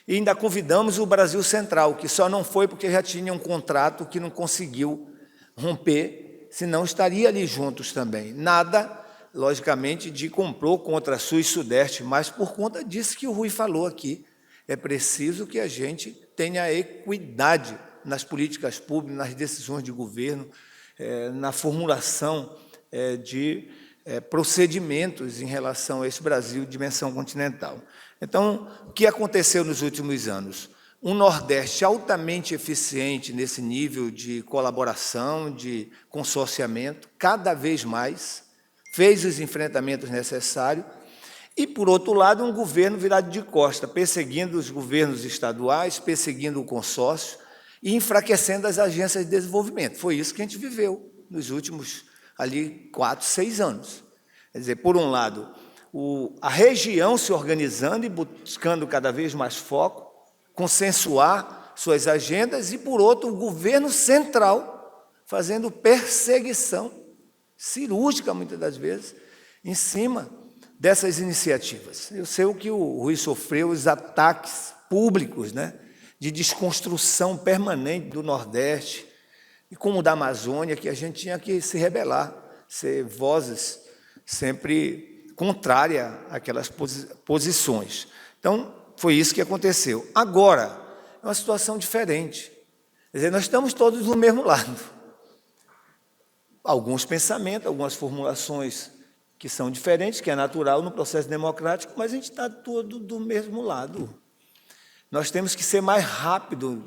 Speaker 5: E ainda convidamos o Brasil Central, que só não foi porque já tinha um contrato que não conseguiu romper, senão estaria ali juntos também. Nada, logicamente, de complô contra Sul e Sudeste, mas por conta disso que o Rui falou aqui. É preciso que a gente tenha equidade nas políticas públicas, nas decisões de governo, na formulação de procedimentos em relação a esse Brasil de dimensão continental. Então, o que aconteceu nos últimos anos? Um Nordeste altamente eficiente nesse nível de colaboração, de consorciamento, cada vez mais, fez os enfrentamentos necessários, e, por outro lado, um governo virado de costa, perseguindo os governos estaduais, perseguindo o consórcio e enfraquecendo as agências de desenvolvimento. Foi isso que a gente viveu nos últimos 4, 6 anos. Quer dizer, por um lado, a região se organizando e buscando cada vez mais foco, consensuar suas agendas, e, por outro, o governo central fazendo perseguição cirúrgica, muitas das vezes, em cima dessas iniciativas. Eu sei o que o Rui sofreu, os ataques públicos, né, de desconstrução permanente do Nordeste, e como da Amazônia, que a gente tinha que se rebelar, ser vozes sempre contrárias àquelas posições. Então, foi isso que aconteceu. Agora, é uma situação diferente. Quer dizer, nós estamos todos do mesmo lado. Alguns pensamentos, algumas formulações que são diferentes, que é natural no processo democrático, mas a gente está todo do mesmo lado. Nós temos que ser mais rápido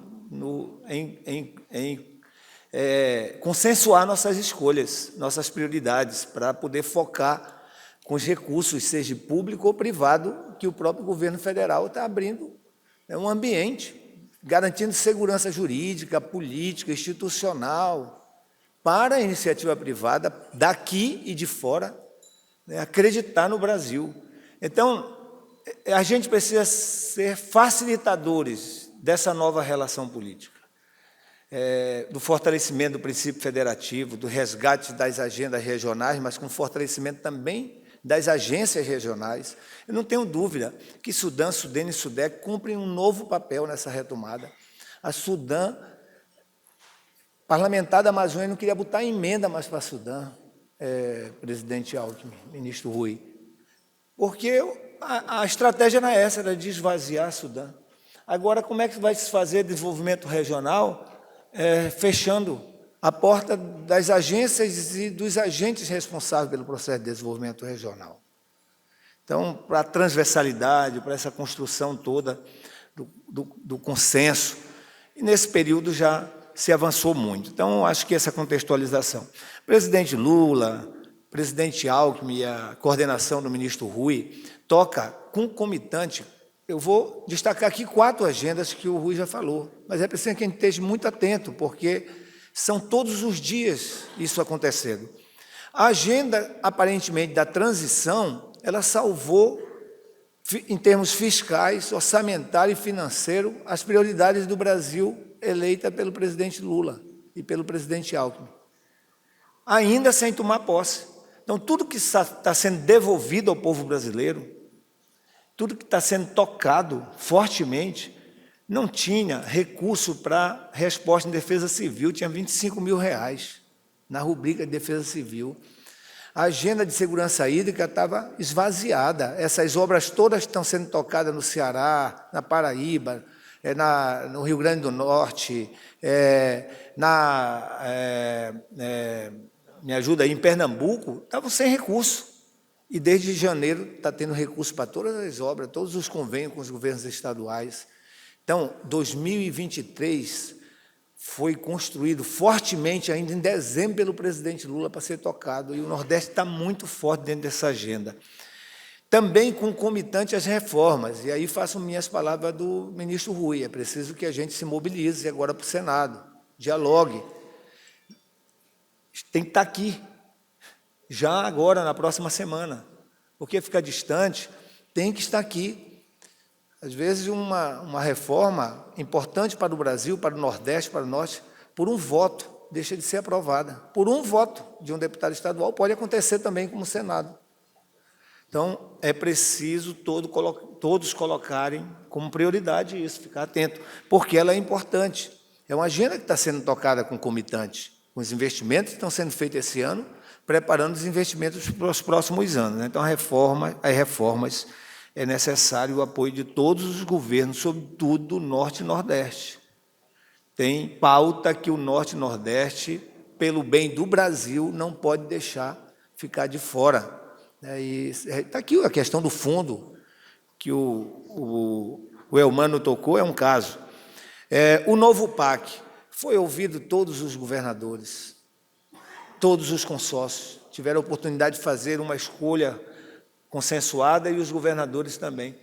Speaker 5: em consensuar nossas escolhas, nossas prioridades, para poder focar com os recursos, seja público ou privado, que o próprio governo federal está abrindo um ambiente, garantindo segurança jurídica, política, institucional, para a iniciativa privada, daqui e de fora, acreditar no Brasil. Então, a gente precisa ser facilitadores dessa nova relação política, do fortalecimento do princípio federativo, do resgate das agendas regionais, mas com fortalecimento também das agências regionais. Eu não tenho dúvida que Sudã, Sudene e Sudec cumprem um novo papel nessa retomada. A Sudã, parlamentar da Amazônia, não queria botar emenda mais para Sudã, presidente Alckmin, ministro Rui. porque a estratégia era essa, era de esvaziar Sudã. Agora, como é que vai se fazer desenvolvimento regional fechando a porta das agências e dos agentes responsáveis pelo processo de desenvolvimento regional? Então, para a transversalidade, para essa construção toda do consenso, e nesse período já se avançou muito. Então, acho que essa contextualização. Presidente Lula, presidente Alckmin e a coordenação do ministro Rui toca concomitante. Eu vou destacar aqui 4 agendas que o Rui já falou, mas é preciso que a gente esteja muito atento, porque são todos os dias isso acontecendo. A agenda, aparentemente, da transição, ela salvou, em termos fiscais, orçamentário e financeiro, as prioridades do Brasil eleita pelo presidente Lula e pelo presidente Alckmin, ainda sem tomar posse. Então, tudo que está sendo devolvido ao povo brasileiro, tudo que está sendo tocado fortemente, não tinha recurso para resposta em defesa civil, tinha R$25 mil na rubrica de defesa civil. A agenda de segurança hídrica estava esvaziada. Essas obras todas estão sendo tocadas no Ceará, na Paraíba, no Rio Grande do Norte, me ajuda aí, em Pernambuco, estavam sem recurso. E desde janeiro está tendo recurso para todas as obras, todos os convênios com os governos estaduais. Então, 2023 foi construído fortemente ainda em dezembro pelo presidente Lula para ser tocado, e o Nordeste está muito forte dentro dessa agenda. Também concomitante às reformas, e aí faço minhas palavras do ministro Rui, é preciso que a gente se mobilize agora para o Senado, dialogue. Tem que estar aqui, já agora, na próxima semana, porque fica distante, tem que estar aqui. Às vezes, uma reforma importante para o Brasil, para o Nordeste, para o Norte, por um voto, deixa de ser aprovada. Por um voto de um deputado estadual, pode acontecer também como Senado. Então, é preciso todos colocarem como prioridade isso, ficar atento, porque ela é importante. É uma agenda que está sendo tocada concomitante, com os investimentos que estão sendo feitos esse ano, preparando os investimentos para os próximos anos. Então, as reformas, é necessário o apoio de todos os governos, sobretudo do Norte e Nordeste. Tem pauta que o Norte e Nordeste, pelo bem do Brasil, não pode deixar ficar de fora. E está aqui a questão do fundo, que o Elmano tocou, é um caso. O novo PAC, foi ouvido todos os governadores, todos os consórcios, tiveram a oportunidade de fazer uma escolha consensuada, e os governadores também.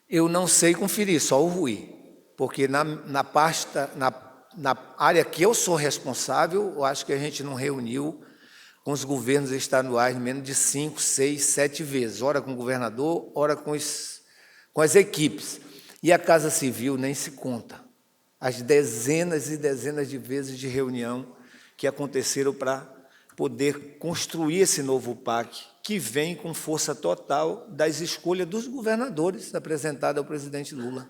Speaker 5: Eu não sei conferir, só o Rui, porque na área que eu sou responsável, eu acho que a gente não reuniu com os governos estaduais menos de 5, 6, 7 vezes, ora com o governador, ora com as equipes. E a Casa Civil nem se conta. As dezenas e dezenas de vezes de reunião que aconteceram para poder construir esse novo PAC, que vem com força total das escolhas dos governadores apresentada ao presidente Lula.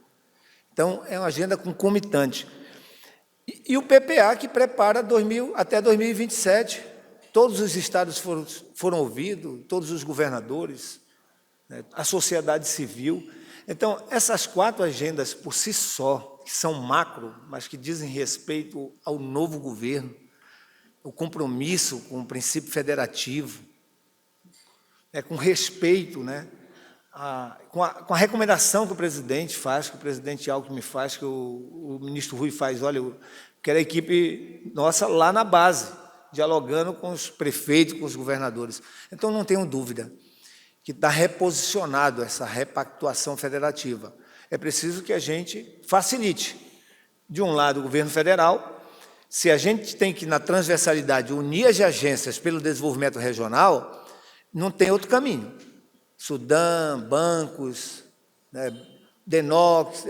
Speaker 5: Então, é uma agenda concomitante. E o PPA, que prepara até 2027. Todos os estados foram ouvidos, todos os governadores, né, a sociedade civil. Então, essas 4 agendas, por si só, que são macro, mas que dizem respeito ao novo governo, o compromisso com o princípio federativo, com respeito, né, com a recomendação que o presidente faz, que o presidente Alckmin faz, que o ministro Rui faz. Olha, eu quero a equipe nossa lá na base, dialogando com os prefeitos, com os governadores. Então, não tenho dúvida que está reposicionado essa repactuação federativa. É preciso que a gente facilite, de um lado, o governo federal. Se a gente tem que, na transversalidade, unir as agências pelo desenvolvimento regional, não tem outro caminho. Sudã, bancos, né, Denox,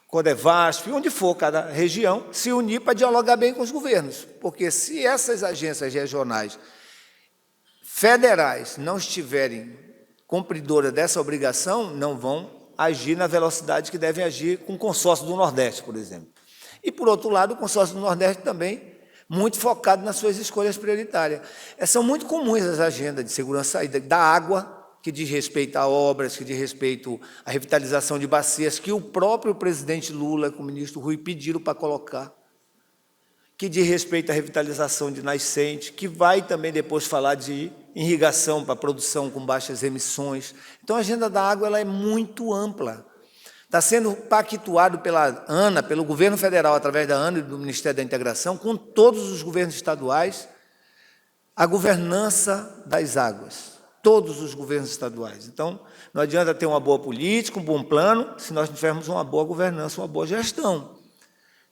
Speaker 5: Codevasf, onde for cada região, se unir para dialogar bem com os governos. Porque se essas agências regionais federais não estiverem cumpridoras dessa obrigação, não vão agir na velocidade que devem agir com o consórcio do Nordeste, por exemplo. E, por outro lado, o consórcio do Nordeste também muito focado nas suas escolhas prioritárias. São muito comuns as agendas de segurança da água, que diz respeito a obras, que diz respeito à revitalização de bacias, que o próprio presidente Lula, com o ministro Rui, pediram para colocar, que diz respeito à revitalização de nascente, que vai também depois falar de irrigação para produção com baixas emissões. Então, a agenda da água ela é muito ampla. Está sendo pactuado pela ANA, pelo governo federal, através da ANA e do Ministério da Integração, com todos os governos estaduais, a governança das águas. Todos os governos estaduais. Então, não adianta ter uma boa política, um bom plano, se nós não tivermos uma boa governança, uma boa gestão.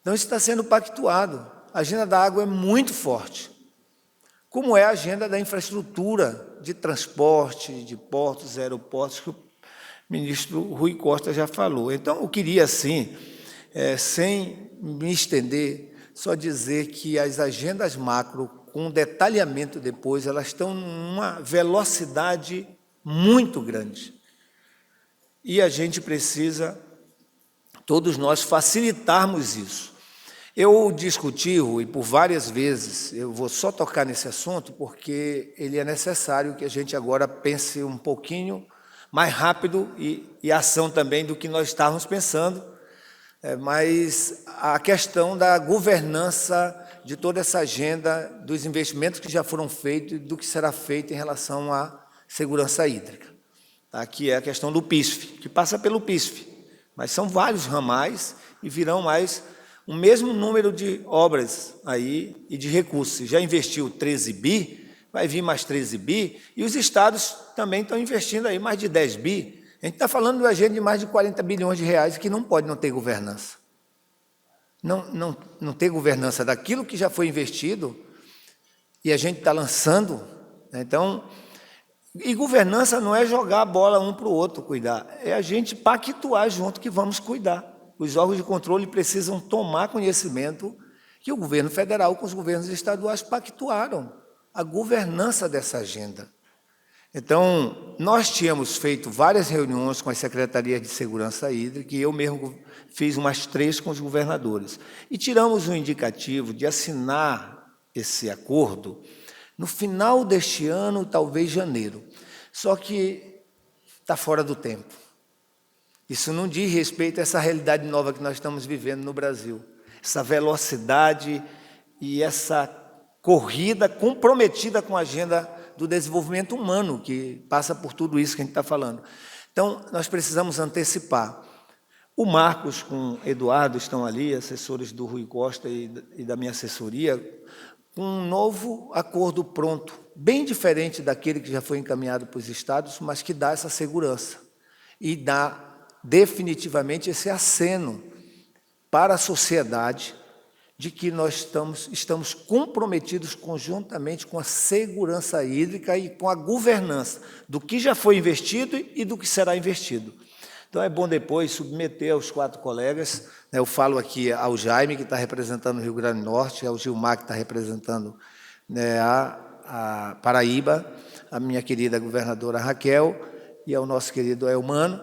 Speaker 5: Então, isso está sendo pactuado. A agenda da água é muito forte, como é a agenda da infraestrutura de transporte, de portos, aeroportos, que o ministro Rui Costa já falou. Então, eu queria, assim, sem me estender, só dizer que as agendas macro, com detalhamento depois, elas estão numa velocidade muito grande. E a gente precisa, todos nós, facilitarmos isso. Eu discuti, Rui, por várias vezes, eu vou só tocar nesse assunto, porque ele é necessário que a gente agora pense um pouquinho mais rápido e ação também do que nós estávamos pensando, mas a questão da governança de toda essa agenda, dos investimentos que já foram feitos e do que será feito em relação à segurança hídrica, tá? Que é a questão do PISF, que passa pelo PISF, mas são vários ramais e virão mais o mesmo número de obras aí e de recursos. Se já investiu 13 bi, vai vir mais 13 bi, e os estados também estão investindo aí mais de 10 bi. A gente está falando de uma agenda de mais de 40 bilhões de reais que não pode não ter governança. Não ter governança daquilo que já foi investido e a gente está lançando, né? Então, e governança não é jogar a bola um para o outro cuidar, é a gente pactuar junto que vamos cuidar. Os órgãos de controle precisam tomar conhecimento que o governo federal com os governos estaduais pactuaram a governança dessa agenda. Então, nós tínhamos feito várias reuniões com as secretarias de segurança hídrica, e eu mesmo fiz umas 3 com os governadores. E tiramos um indicativo de assinar esse acordo no final deste ano, talvez janeiro. Só que está fora do tempo. Isso não diz respeito a essa realidade nova que nós estamos vivendo no Brasil. Essa velocidade e essa corrida comprometida com a agenda do desenvolvimento humano, que passa por tudo isso que a gente está falando. Então, nós precisamos antecipar. O Marcos com o Eduardo estão ali, assessores do Rui Costa e da minha assessoria, com um novo acordo pronto, bem diferente daquele que já foi encaminhado para os estados, mas que dá essa segurança e dá definitivamente esse aceno para a sociedade de que nós estamos comprometidos conjuntamente com a segurança hídrica e com a governança do que já foi investido e do que será investido. Então, é bom depois submeter aos 4 colegas, né? Eu falo aqui ao Jaime, que está representando o Rio Grande do Norte, ao Gilmar, que está representando, né, a Paraíba, a minha querida governadora Raquel e ao nosso querido Elmano,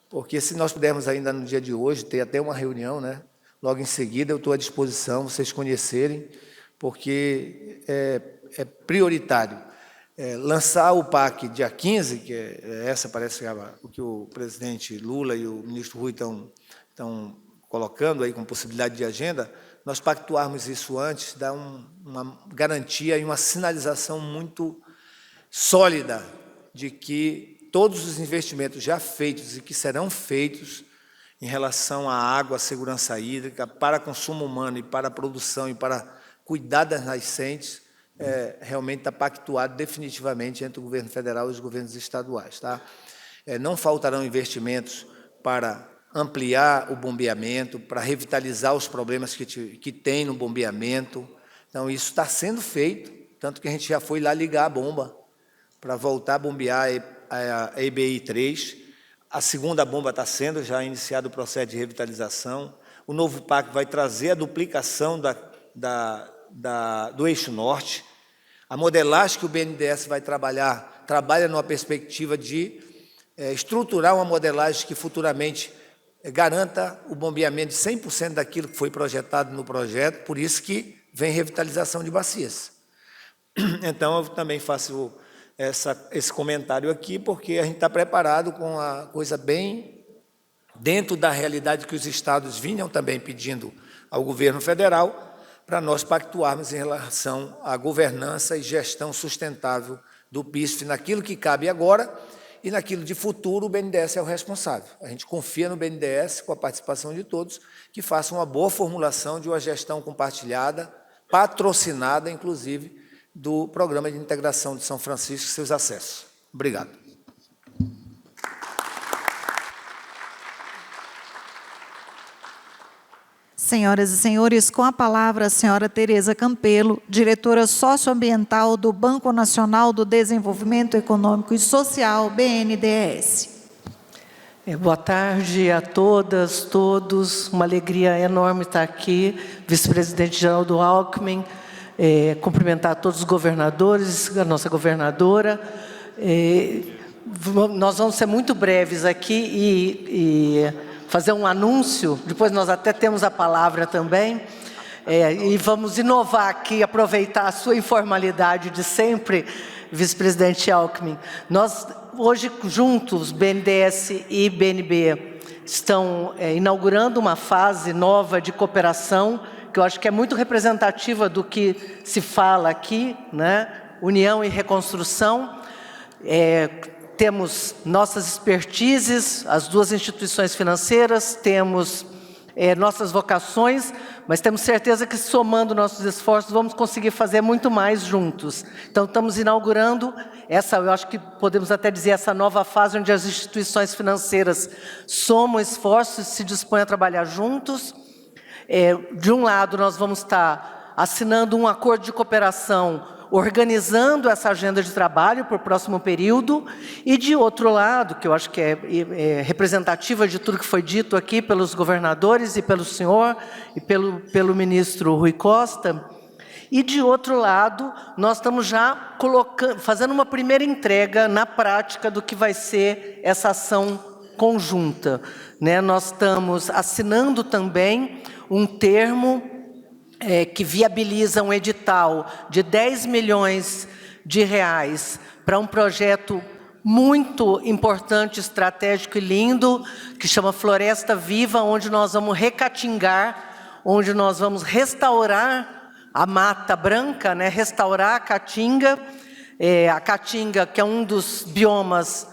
Speaker 5: porque se nós pudermos ainda no dia de hoje ter até uma reunião, né? Logo em seguida, eu estou à disposição, vocês conhecerem, porque é prioritário. Lançar o PAC dia 15, que essa parece o que o presidente Lula e o ministro Rui estão colocando aí com possibilidade de agenda, nós pactuarmos isso antes, dá uma garantia e uma sinalização muito sólida de que todos os investimentos já feitos e que serão feitos em relação à água, à segurança hídrica, para consumo humano e para a produção e para cuidar das nascentes, realmente está pactuado definitivamente entre o governo federal e os governos estaduais. Tá? Não faltarão investimentos para ampliar o bombeamento, para revitalizar os problemas que tem no bombeamento. Então, isso está sendo feito, tanto que a gente já foi lá ligar a bomba para voltar a bombear a EBI 3. A segunda bomba está sendo já iniciado o processo de revitalização. O novo PAC vai trazer a duplicação do eixo norte. A modelagem que o BNDES vai trabalha numa perspectiva de estruturar uma modelagem que futuramente garanta o bombeamento de 100% daquilo que foi projetado no projeto, por isso que vem revitalização de bacias. Então, eu também faço esse comentário aqui, porque a gente está preparado com a coisa bem dentro da realidade que os estados vinham também pedindo ao governo federal, para nós pactuarmos em relação à governança e gestão sustentável do PISF, naquilo que cabe agora e naquilo de futuro. O BNDES é o responsável. A gente confia no BNDES, com a participação de todos, que faça uma boa formulação de uma gestão compartilhada, patrocinada, inclusive, do Programa de Integração de São Francisco e seus acessos. Obrigado.
Speaker 1: Senhoras e senhores, com a palavra a senhora Tereza Campelo, diretora socioambiental do Banco Nacional do Desenvolvimento Econômico e Social, BNDES.
Speaker 6: Boa tarde a todas, todos. Uma alegria enorme estar aqui, vice-presidente Geraldo Alckmin, cumprimentar todos os governadores, a nossa governadora. Nós vamos ser muito breves aqui e fazer um anúncio, depois nós até temos a palavra também, e vamos inovar aqui, aproveitar a sua informalidade de sempre, vice-presidente Alckmin. Nós, hoje, juntos, BNDES e BNB, estão inaugurando uma fase nova de cooperação, que eu acho que é muito representativa do que se fala aqui, né? União e reconstrução. Temos nossas expertises, as duas instituições financeiras, temos nossas vocações, mas temos certeza que, somando nossos esforços, vamos conseguir fazer muito mais juntos. Então, estamos inaugurando eu acho que podemos até dizer, essa nova fase onde as instituições financeiras somam esforços e se dispõem a trabalhar juntos. De um lado, nós vamos estar assinando um acordo de cooperação, organizando essa agenda de trabalho para o próximo período, e de outro lado, que eu acho que é representativa de tudo que foi dito aqui pelos governadores e pelo senhor e pelo ministro Rui Costa, e de outro lado, nós estamos já fazendo uma primeira entrega na prática do que vai ser essa ação conjunta, né? Nós estamos assinando também um termo que viabiliza um edital de 10 milhões de reais para um projeto muito importante, estratégico e lindo, que chama Floresta Viva, onde nós vamos recatingar, onde nós vamos restaurar a Mata Branca, né? Restaurar a Caatinga, que é um dos biomas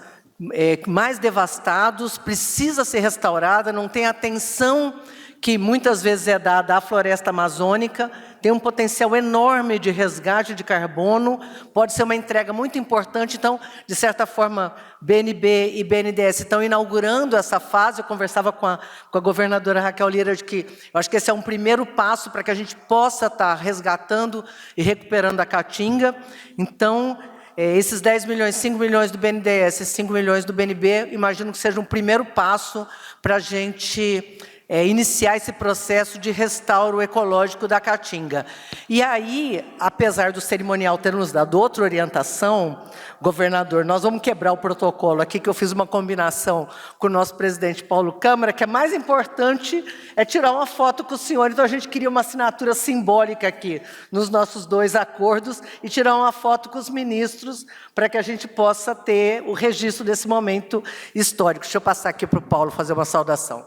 Speaker 6: mais devastados, precisa ser restaurada, não tem atenção que muitas vezes é dada à floresta amazônica, tem um potencial enorme de resgate de carbono, pode ser uma entrega muito importante. Então, de certa forma, BNB e BNDES estão inaugurando essa fase. Eu conversava com a governadora Raquel Lira de que eu acho que esse é um primeiro passo para que a gente possa estar resgatando e recuperando a Caatinga. Então, esses 10 milhões, 5 milhões do BNDES e 5 milhões do BNB, imagino que seja um primeiro passo para a gente iniciar esse processo de restauro ecológico da Caatinga. E aí, apesar do cerimonial ter nos dado outra orientação, governador, nós vamos quebrar o protocolo aqui, que eu fiz uma combinação com o nosso presidente Paulo Câmara, que é mais importante tirar uma foto com o senhor. Então, a gente queria uma assinatura simbólica aqui, nos nossos 2 acordos, e tirar uma foto com os ministros, para que a gente possa ter o registro desse momento histórico. Deixa eu passar aqui para o Paulo fazer uma saudação.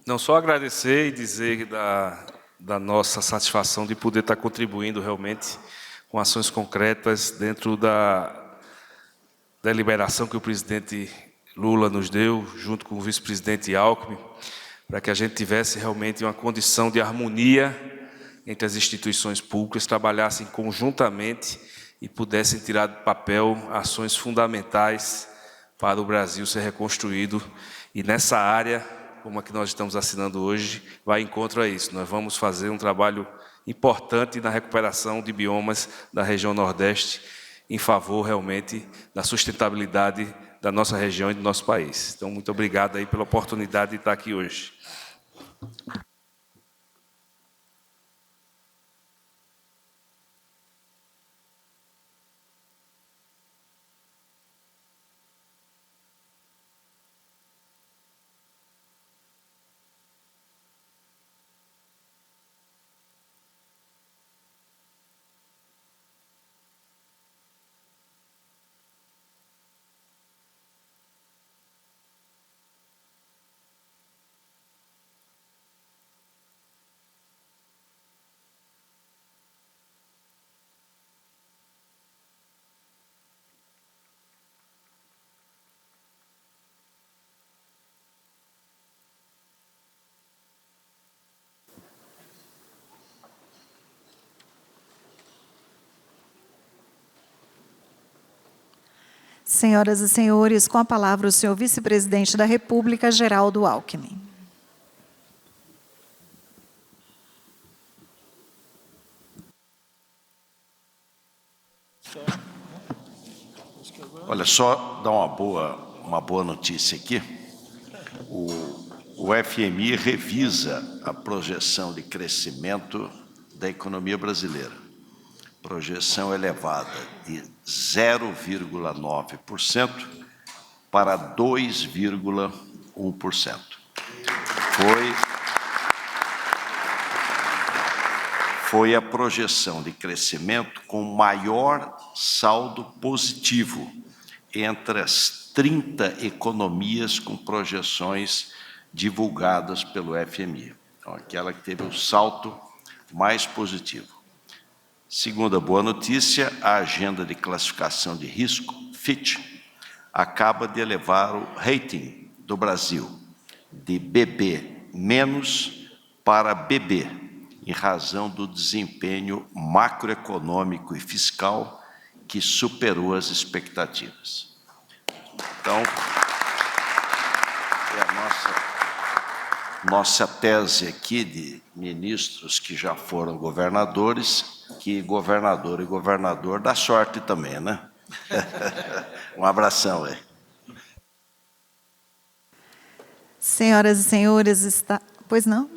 Speaker 7: Não, só agradecer e dizer da nossa satisfação de poder estar contribuindo realmente com ações concretas dentro da deliberação que o presidente Lula nos deu, junto com o vice-presidente Alckmin, para que a gente tivesse realmente uma condição de harmonia entre as instituições públicas, trabalhassem conjuntamente e pudessem tirar do papel ações fundamentais para o Brasil ser reconstruído. E nessa área, como a que nós estamos assinando hoje, vai em encontro a isso. Nós vamos fazer um trabalho importante na recuperação de biomas da região Nordeste, em favor realmente da sustentabilidade da nossa região e do nosso país. Então, muito obrigado aí pela oportunidade de estar aqui hoje.
Speaker 1: Senhoras e senhores, com a palavra o senhor vice-presidente da República, Geraldo Alckmin.
Speaker 2: Olha, só dar uma boa notícia aqui. O FMI revisa a projeção de crescimento da economia brasileira. Projeção elevada de 0,9% para 2,1%. Foi a projeção de crescimento com maior saldo positivo entre as 30 economias com projeções divulgadas pelo FMI. Então, aquela que teve o salto mais positivo. Segunda boa notícia, a agenda de classificação de risco, Fitch, acaba de elevar o rating do Brasil de BB- para BB, em razão do desempenho macroeconômico e fiscal que superou as expectativas. Então, é a nossa tese aqui de ministros que já foram governadores, que governador e governador dá sorte também, né? Um abração aí.
Speaker 1: Senhoras e senhores, Pois não?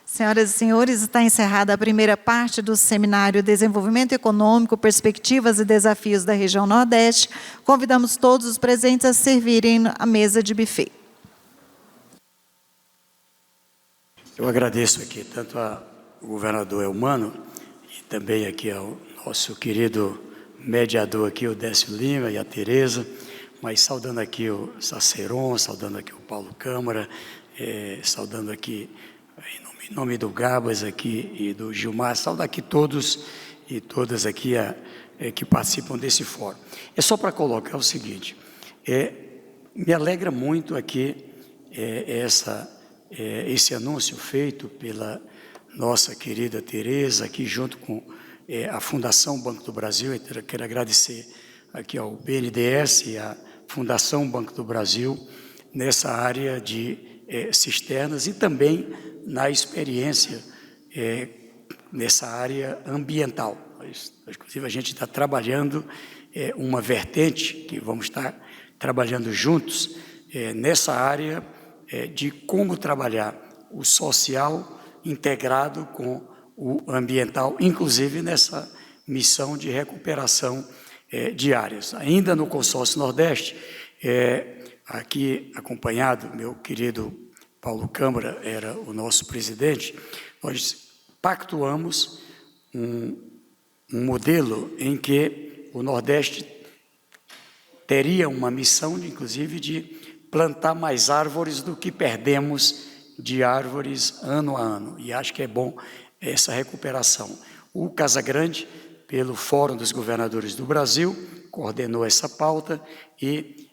Speaker 1: Senhoras e senhores, está encerrada a primeira parte do seminário Desenvolvimento Econômico, Perspectivas e Desafios da Região Nordeste. Convidamos todos os presentes a servirem a mesa de buffet.
Speaker 4: Eu agradeço aqui tanto ao governador Eumano e também aqui ao nosso querido mediador aqui, o Décio Lima e a Tereza, mas saudando aqui o Saceron, saudando aqui o Paulo Câmara, saudando aqui em nome do Gabas aqui e do Gilmar, saudar aqui todos e todas aqui que participam desse fórum. É só para colocar o seguinte, me alegra muito aqui esse anúncio feito pela nossa querida Tereza, aqui junto com a Fundação Banco do Brasil. Eu quero agradecer aqui ao BNDES e à Fundação Banco do Brasil nessa área de cisternas e também na experiência nessa área ambiental. Inclusive, a gente está trabalhando uma vertente que vamos estar trabalhando juntos nessa área de como trabalhar o social integrado com o ambiental, inclusive nessa missão de recuperação de áreas. Ainda no Consórcio Nordeste, aqui acompanhado, meu querido Paulo Câmara era o nosso presidente, nós pactuamos um modelo em que o Nordeste teria uma missão, inclusive, de plantar mais árvores do que perdemos de árvores ano a ano, e acho que é bom essa recuperação. O Casagrande, pelo Fórum dos Governadores do Brasil, coordenou essa pauta e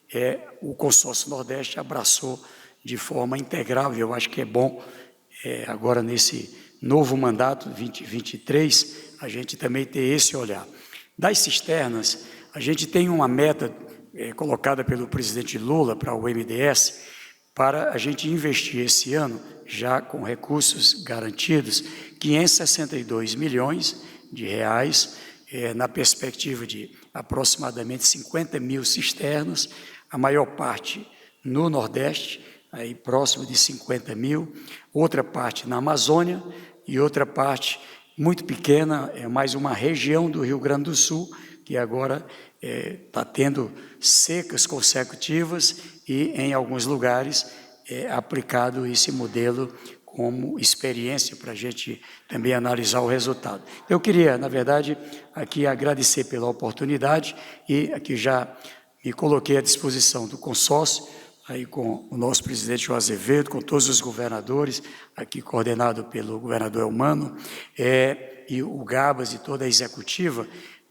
Speaker 4: o Consórcio Nordeste abraçou de forma integral, e eu acho que é bom, agora nesse novo mandato, 2023, a gente também ter esse olhar. Das cisternas, a gente tem uma meta colocada pelo presidente Lula para o MDS, para a gente investir esse ano, já com recursos garantidos, 562 milhões de reais, na perspectiva de aproximadamente 50 mil cisternas, a maior parte no Nordeste, aí próximo de 50 mil, outra parte na Amazônia e outra parte muito pequena, mais uma região do Rio Grande do Sul, que agora está tendo secas consecutivas e, em alguns lugares, aplicado esse modelo como experiência para a gente também analisar o resultado. Eu queria, na verdade, aqui agradecer pela oportunidade e aqui já me coloquei à disposição do consórcio, aí com o nosso presidente João Azevedo, com todos os governadores, aqui coordenado pelo governador Eumano, e o Gabas e toda a executiva,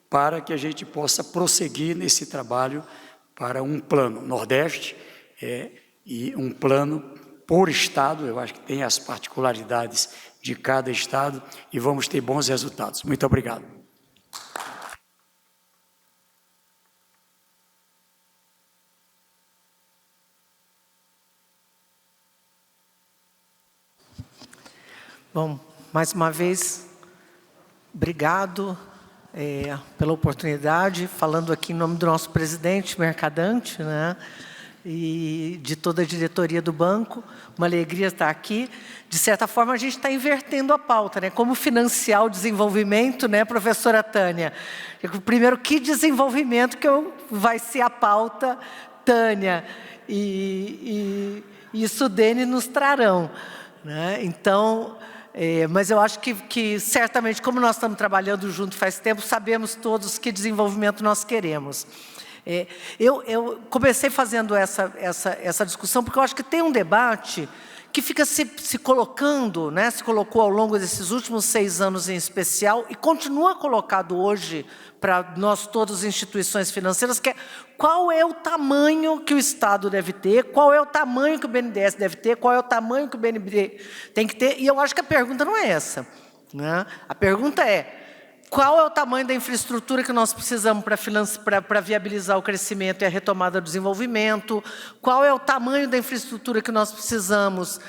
Speaker 4: para que a gente possa prosseguir nesse trabalho para um plano Nordeste e um plano por Estado. Eu acho que tem as particularidades de cada Estado e vamos ter bons resultados. Muito obrigado.
Speaker 6: Bom, mais uma vez, obrigado pela oportunidade, falando aqui em nome do nosso presidente Mercadante, né, e de toda a diretoria do banco. Uma alegria estar aqui. De certa forma, a gente está invertendo a pauta, né? Como financiar o desenvolvimento, né, professora Tânia? Primeiro, que desenvolvimento que vai ser a pauta, Tânia? E isso Dene nos trarão, né? Então, mas eu acho que certamente, como nós estamos trabalhando junto faz tempo, sabemos todos que desenvolvimento nós queremos. Eu comecei fazendo essa discussão porque eu acho que tem um debate que fica se colocando, né, se colocou ao longo desses últimos 6 anos em especial e continua colocado hoje para nós todas as instituições financeiras, que é qual é o tamanho que o Estado deve ter, qual é o tamanho que o BNDES deve ter, qual é o tamanho que o BNB tem que ter, e eu acho que a pergunta não é essa, né? A pergunta é, qual é o tamanho da infraestrutura que nós precisamos para viabilizar o crescimento e a retomada do desenvolvimento? Qual é o tamanho da infraestrutura que nós precisamos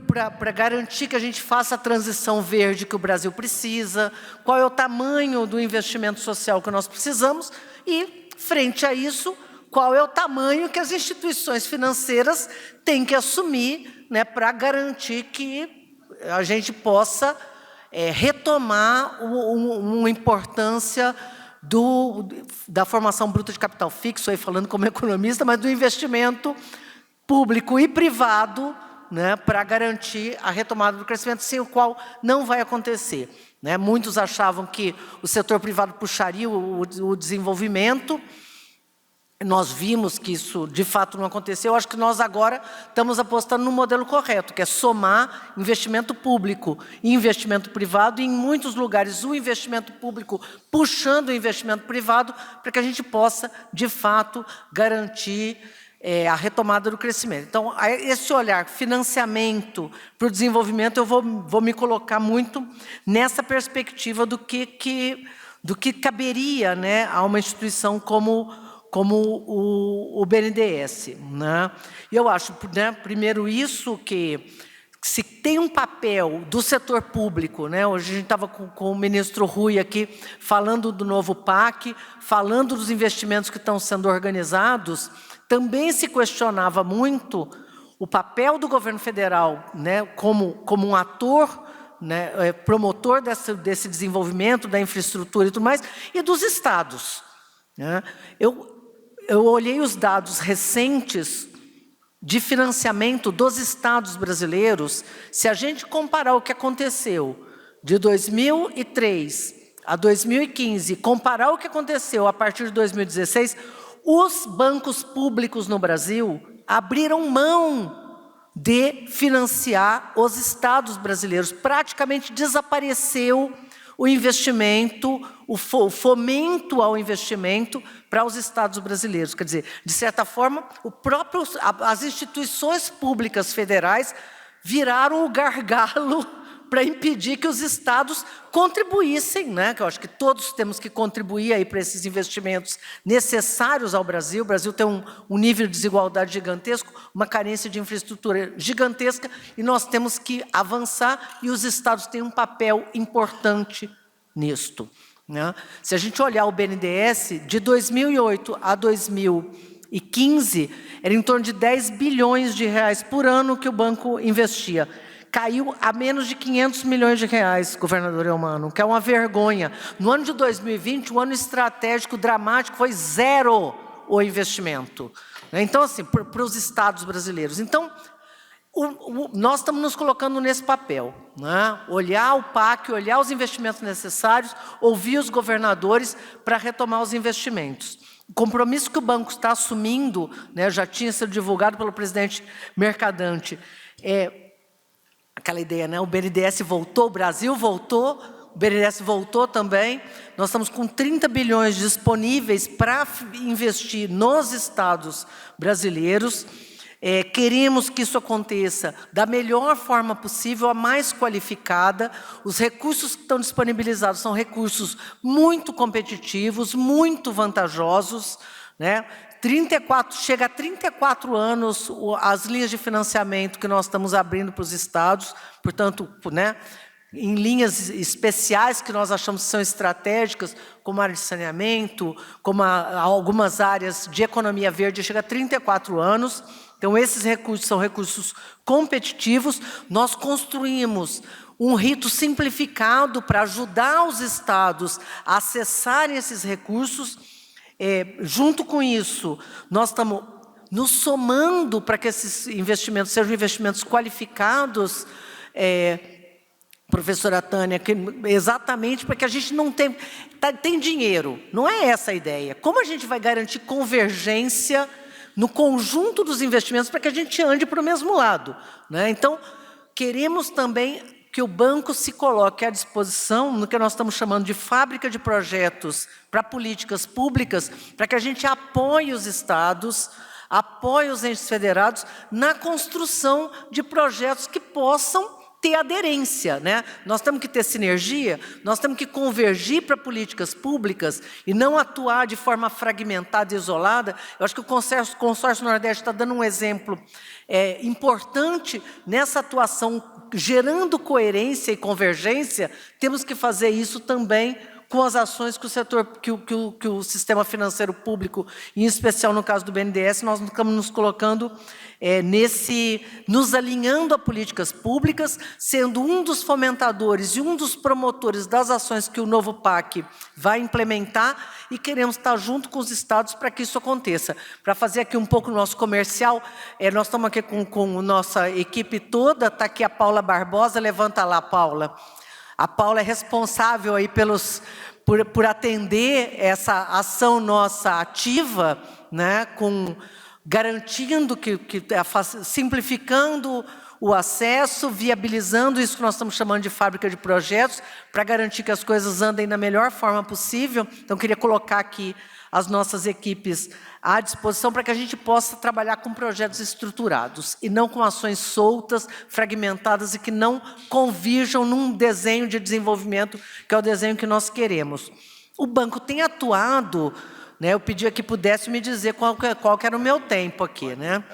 Speaker 6: para garantir que a gente faça a transição verde que o Brasil precisa? Qual é o tamanho do investimento social que nós precisamos? E, frente a isso, qual é o tamanho que as instituições financeiras têm que assumir, né, para garantir que a gente possa retomar uma importância da formação bruta de capital fixo, aí falando como economista, mas do investimento público e privado, né, para garantir a retomada do crescimento, sem o qual não vai acontecer, né? Muitos achavam que o setor privado puxaria o desenvolvimento. Nós vimos que isso, de fato, não aconteceu. Eu acho que nós agora estamos apostando no modelo correto, que é somar investimento público e investimento privado, e em muitos lugares o investimento público puxando o investimento privado, para que a gente possa, de fato, garantir a retomada do crescimento. Então, esse olhar, financiamento para o desenvolvimento, eu vou me colocar muito nessa perspectiva do que caberia, né, a uma instituição como o BNDES, né? E eu acho, né, primeiro isso, que se tem um papel do setor público, né? Hoje a gente estava com o ministro Rui aqui, falando do novo PAC, falando dos investimentos que estão sendo organizados, também se questionava muito o papel do governo federal, né, como um ator, né, promotor desse desenvolvimento, da infraestrutura e tudo mais, e dos estados, né? Eu olhei os dados recentes de financiamento dos estados brasileiros. Se a gente comparar o que aconteceu de 2003 a 2015, comparar o que aconteceu a partir de 2016, os bancos públicos no Brasil abriram mão de financiar os estados brasileiros. Praticamente desapareceu o investimento, o fomento ao investimento para os estados brasileiros. Quer dizer, de certa forma, as instituições públicas federais viraram o gargalo para impedir que os estados contribuíssem, né? Que eu acho que todos temos que contribuir aí para esses investimentos necessários ao Brasil. O Brasil tem um nível de desigualdade gigantesco, uma carência de infraestrutura gigantesca, e nós temos que avançar, e os estados têm um papel importante nisto, né? Se a gente olhar o BNDES, de 2008 a 2015, era em torno de 10 bilhões de reais por ano que o banco investia. Caiu a menos de 500 milhões de reais, governador Eumano, que é uma vergonha. No ano de 2020, um ano estratégico dramático, foi 0 o investimento. Então, assim, para os estados brasileiros. Então, nós estamos nos colocando nesse papel, né? Olhar o PAC, olhar os investimentos necessários, ouvir os governadores para retomar os investimentos. O compromisso que o banco está assumindo, né, já tinha sido divulgado pelo presidente Mercadante, aquela ideia, né? O BNDES voltou, o Brasil voltou, o BNDES voltou também. Nós estamos com 30 bilhões disponíveis para investir nos estados brasileiros. Queremos que isso aconteça da melhor forma possível, a mais qualificada. Os recursos que estão disponibilizados são recursos muito competitivos, muito vantajosos, né? chega a 34 anos as linhas de financiamento que nós estamos abrindo para os estados, portanto, né, em linhas especiais que nós achamos que são estratégicas, como a área de saneamento, como algumas áreas de economia verde, chega a 34 anos. Então, esses recursos são recursos competitivos. Nós construímos um rito simplificado para ajudar os estados a acessarem esses recursos. Junto com isso, nós estamos nos somando para que esses investimentos sejam investimentos qualificados, professora Tânia, exatamente para que a gente não tem dinheiro. Não é essa a ideia. Como a gente vai garantir convergência no conjunto dos investimentos para que a gente ande para o mesmo lado, né? Então, queremos também que o banco se coloque à disposição no que nós estamos chamando de fábrica de projetos para políticas públicas, para que a gente apoie os estados, apoie os entes federados na construção de projetos que possam ter aderência, né? Nós temos que ter sinergia, nós temos que convergir para políticas públicas e não atuar de forma fragmentada e isolada. Eu acho que o Consórcio Nordeste está dando um exemplo importante nessa atuação, gerando coerência e convergência. Temos que fazer isso também com as ações que o setor, que o sistema financeiro público, em especial no caso do BNDES, nós estamos nos colocando nos alinhando a políticas públicas, sendo um dos fomentadores e um dos promotores das ações que o novo PAC vai implementar, e queremos estar junto com os estados para que isso aconteça. Para fazer aqui um pouco o nosso comercial, nós estamos aqui com a nossa equipe toda, está aqui a Paula Barbosa, levanta lá, Paula. A Paula é responsável aí por atender essa ação nossa ativa, né, garantindo simplificando o acesso, viabilizando isso que nós estamos chamando de fábrica de projetos, para garantir que as coisas andem da melhor forma possível. Então, queria colocar aqui as nossas equipes à disposição para que a gente possa trabalhar com projetos estruturados e não com ações soltas, fragmentadas e que não convirjam num desenho de desenvolvimento, que é o desenho que nós queremos. O banco tem atuado, né, eu pedi que pudesse me dizer qual que era o meu tempo aqui, né?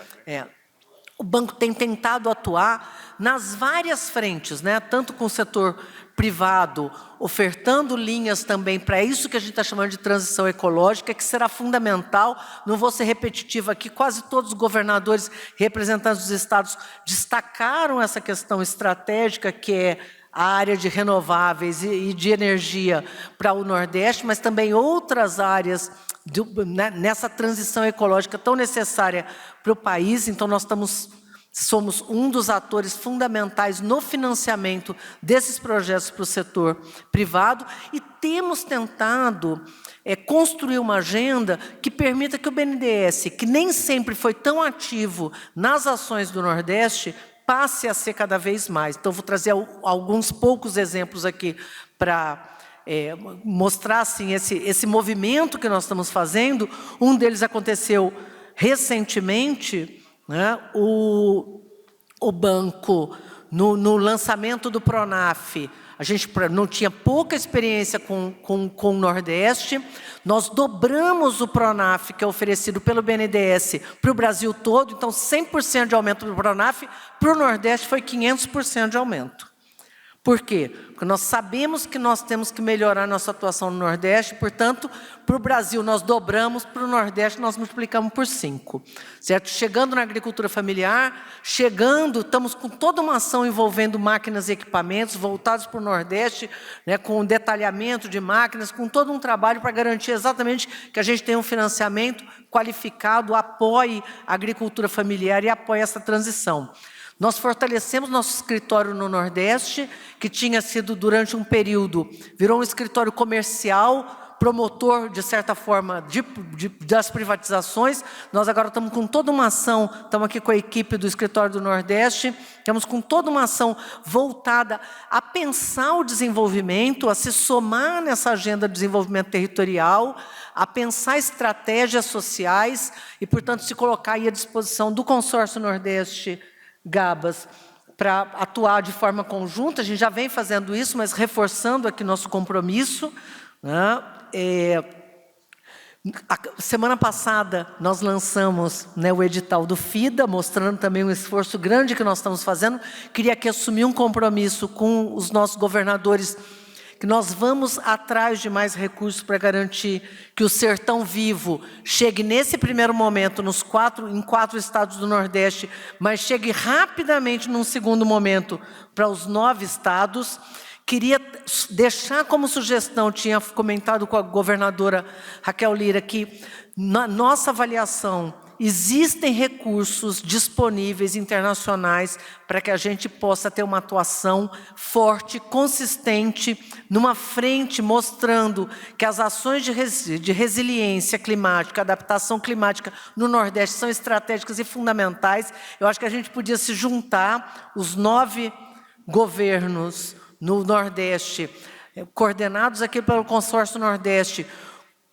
Speaker 6: O banco tem tentado atuar nas várias frentes, né, tanto com o setor privado, ofertando linhas também para isso que a gente está chamando de transição ecológica, que será fundamental. Não vou ser repetitiva aqui, quase todos os governadores, representantes dos estados, destacaram essa questão estratégica, que é a área de renováveis e de energia para o Nordeste, mas também outras áreas nessa transição ecológica tão necessária para o país. Então, nós somos um dos atores fundamentais no financiamento desses projetos para o setor privado, e temos tentado construir uma agenda que permita que o BNDES, que nem sempre foi tão ativo nas ações do Nordeste, passe a ser cada vez mais. Então, vou trazer alguns poucos exemplos aqui para mostrar assim, esse movimento que nós estamos fazendo. Um deles aconteceu recentemente, né? O banco, no lançamento do Pronaf, a gente não tinha pouca experiência com o Nordeste. Nós dobramos o Pronaf, que é oferecido pelo BNDES, para o Brasil todo. Então, 100% de aumento do Pronaf, para o Nordeste foi 500% de aumento. Por quê? Porque nós sabemos que nós temos que melhorar nossa atuação no Nordeste, portanto, para o Brasil nós dobramos, para o Nordeste nós multiplicamos por 5. Certo? Chegando na agricultura familiar, estamos com toda uma ação envolvendo máquinas e equipamentos voltados para o Nordeste, né, com detalhamento de máquinas, com todo um trabalho para garantir exatamente que a gente tenha um financiamento qualificado, apoie a agricultura familiar e apoie essa transição. Nós fortalecemos nosso escritório no Nordeste, que tinha sido, durante um período, virou um escritório comercial, promotor, de certa forma, das privatizações. Nós agora estamos com toda uma ação, estamos aqui com a equipe do escritório do Nordeste, estamos com toda uma ação voltada a pensar o desenvolvimento, a se somar nessa agenda de desenvolvimento territorial, a pensar estratégias sociais e, portanto, se colocar aí à disposição do Consórcio Nordeste Gabas, para atuar de forma conjunta. A gente já vem fazendo isso, mas reforçando aqui nosso compromisso, né? A semana passada, nós lançamos, né, o edital do FIDA, mostrando também um esforço grande que nós estamos fazendo. Queria aqui assumir um compromisso com os nossos governadores, que nós vamos atrás de mais recursos para garantir que o Sertão Vivo chegue nesse primeiro momento em 4 estados do Nordeste, mas chegue rapidamente num segundo momento para os 9 estados. Queria deixar como sugestão, tinha comentado com a governadora Raquel Lira, que na nossa avaliação existem recursos disponíveis internacionais para que a gente possa ter uma atuação forte, consistente, numa frente mostrando que as ações de resiliência climática, adaptação climática no Nordeste são estratégicas e fundamentais. Eu acho que a gente podia se juntar, os 9 governos no Nordeste, coordenados aqui pelo Consórcio Nordeste,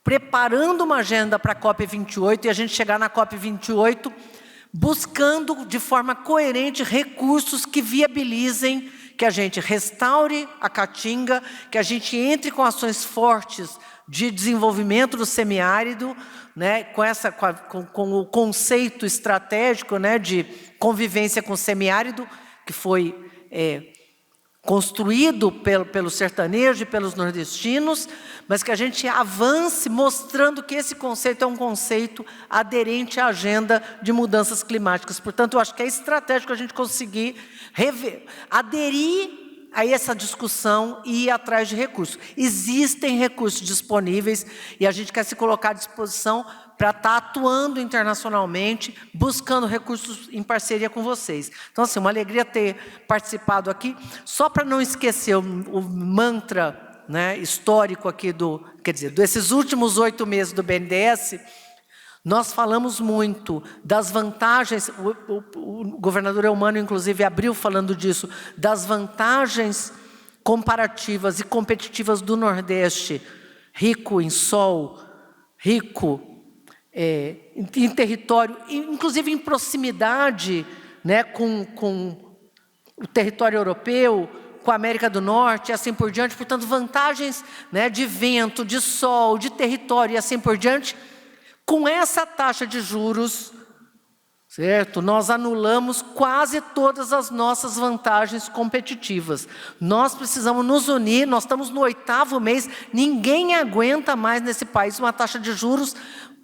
Speaker 6: preparando uma agenda para a COP28 e a gente chegar na COP28 buscando de forma coerente recursos que viabilizem que a gente restaure a Caatinga, que a gente entre com ações fortes de desenvolvimento do semiárido, né, com o conceito estratégico, né, de convivência com o semiárido, que foi construído pelo sertanejo e pelos nordestinos, mas que a gente avance mostrando que esse conceito é um conceito aderente à agenda de mudanças climáticas. Portanto, eu acho que é estratégico a gente conseguir aderir a essa discussão e ir atrás de recursos. Existem recursos disponíveis e a gente quer se colocar à disposição para estar atuando internacionalmente, buscando recursos em parceria com vocês. Então, assim, uma alegria ter participado aqui. Só para não esquecer o mantra, né, histórico aqui desses últimos 8 meses do BNDES, nós falamos muito das vantagens, o governador Eumano, inclusive, abriu falando disso, das vantagens comparativas e competitivas do Nordeste, rico em sol, rico em território, inclusive em proximidade, né, com o território europeu, com a América do Norte e assim por diante. Portanto, vantagens, né, de vento, de sol, de território e assim por diante. Com essa taxa de juros, certo? Nós anulamos quase todas as nossas vantagens competitivas. Nós precisamos nos unir, nós estamos no 8º mês, ninguém aguenta mais nesse país uma taxa de juros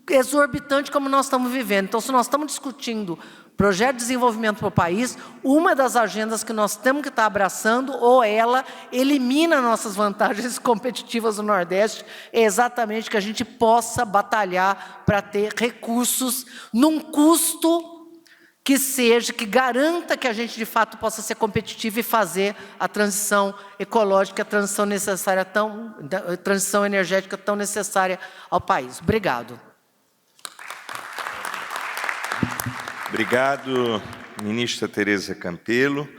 Speaker 6: exorbitante como nós estamos vivendo. Então, se nós estamos discutindo projeto de desenvolvimento para o país, uma das agendas que nós temos que estar abraçando, ou ela elimina nossas vantagens competitivas no Nordeste, é exatamente que a gente possa batalhar para ter recursos num custo que garanta que a gente de fato possa ser competitivo e fazer a transição ecológica, a transição necessária, a transição energética tão necessária ao país. Obrigado.
Speaker 8: Obrigado, ministra Tereza Campelo.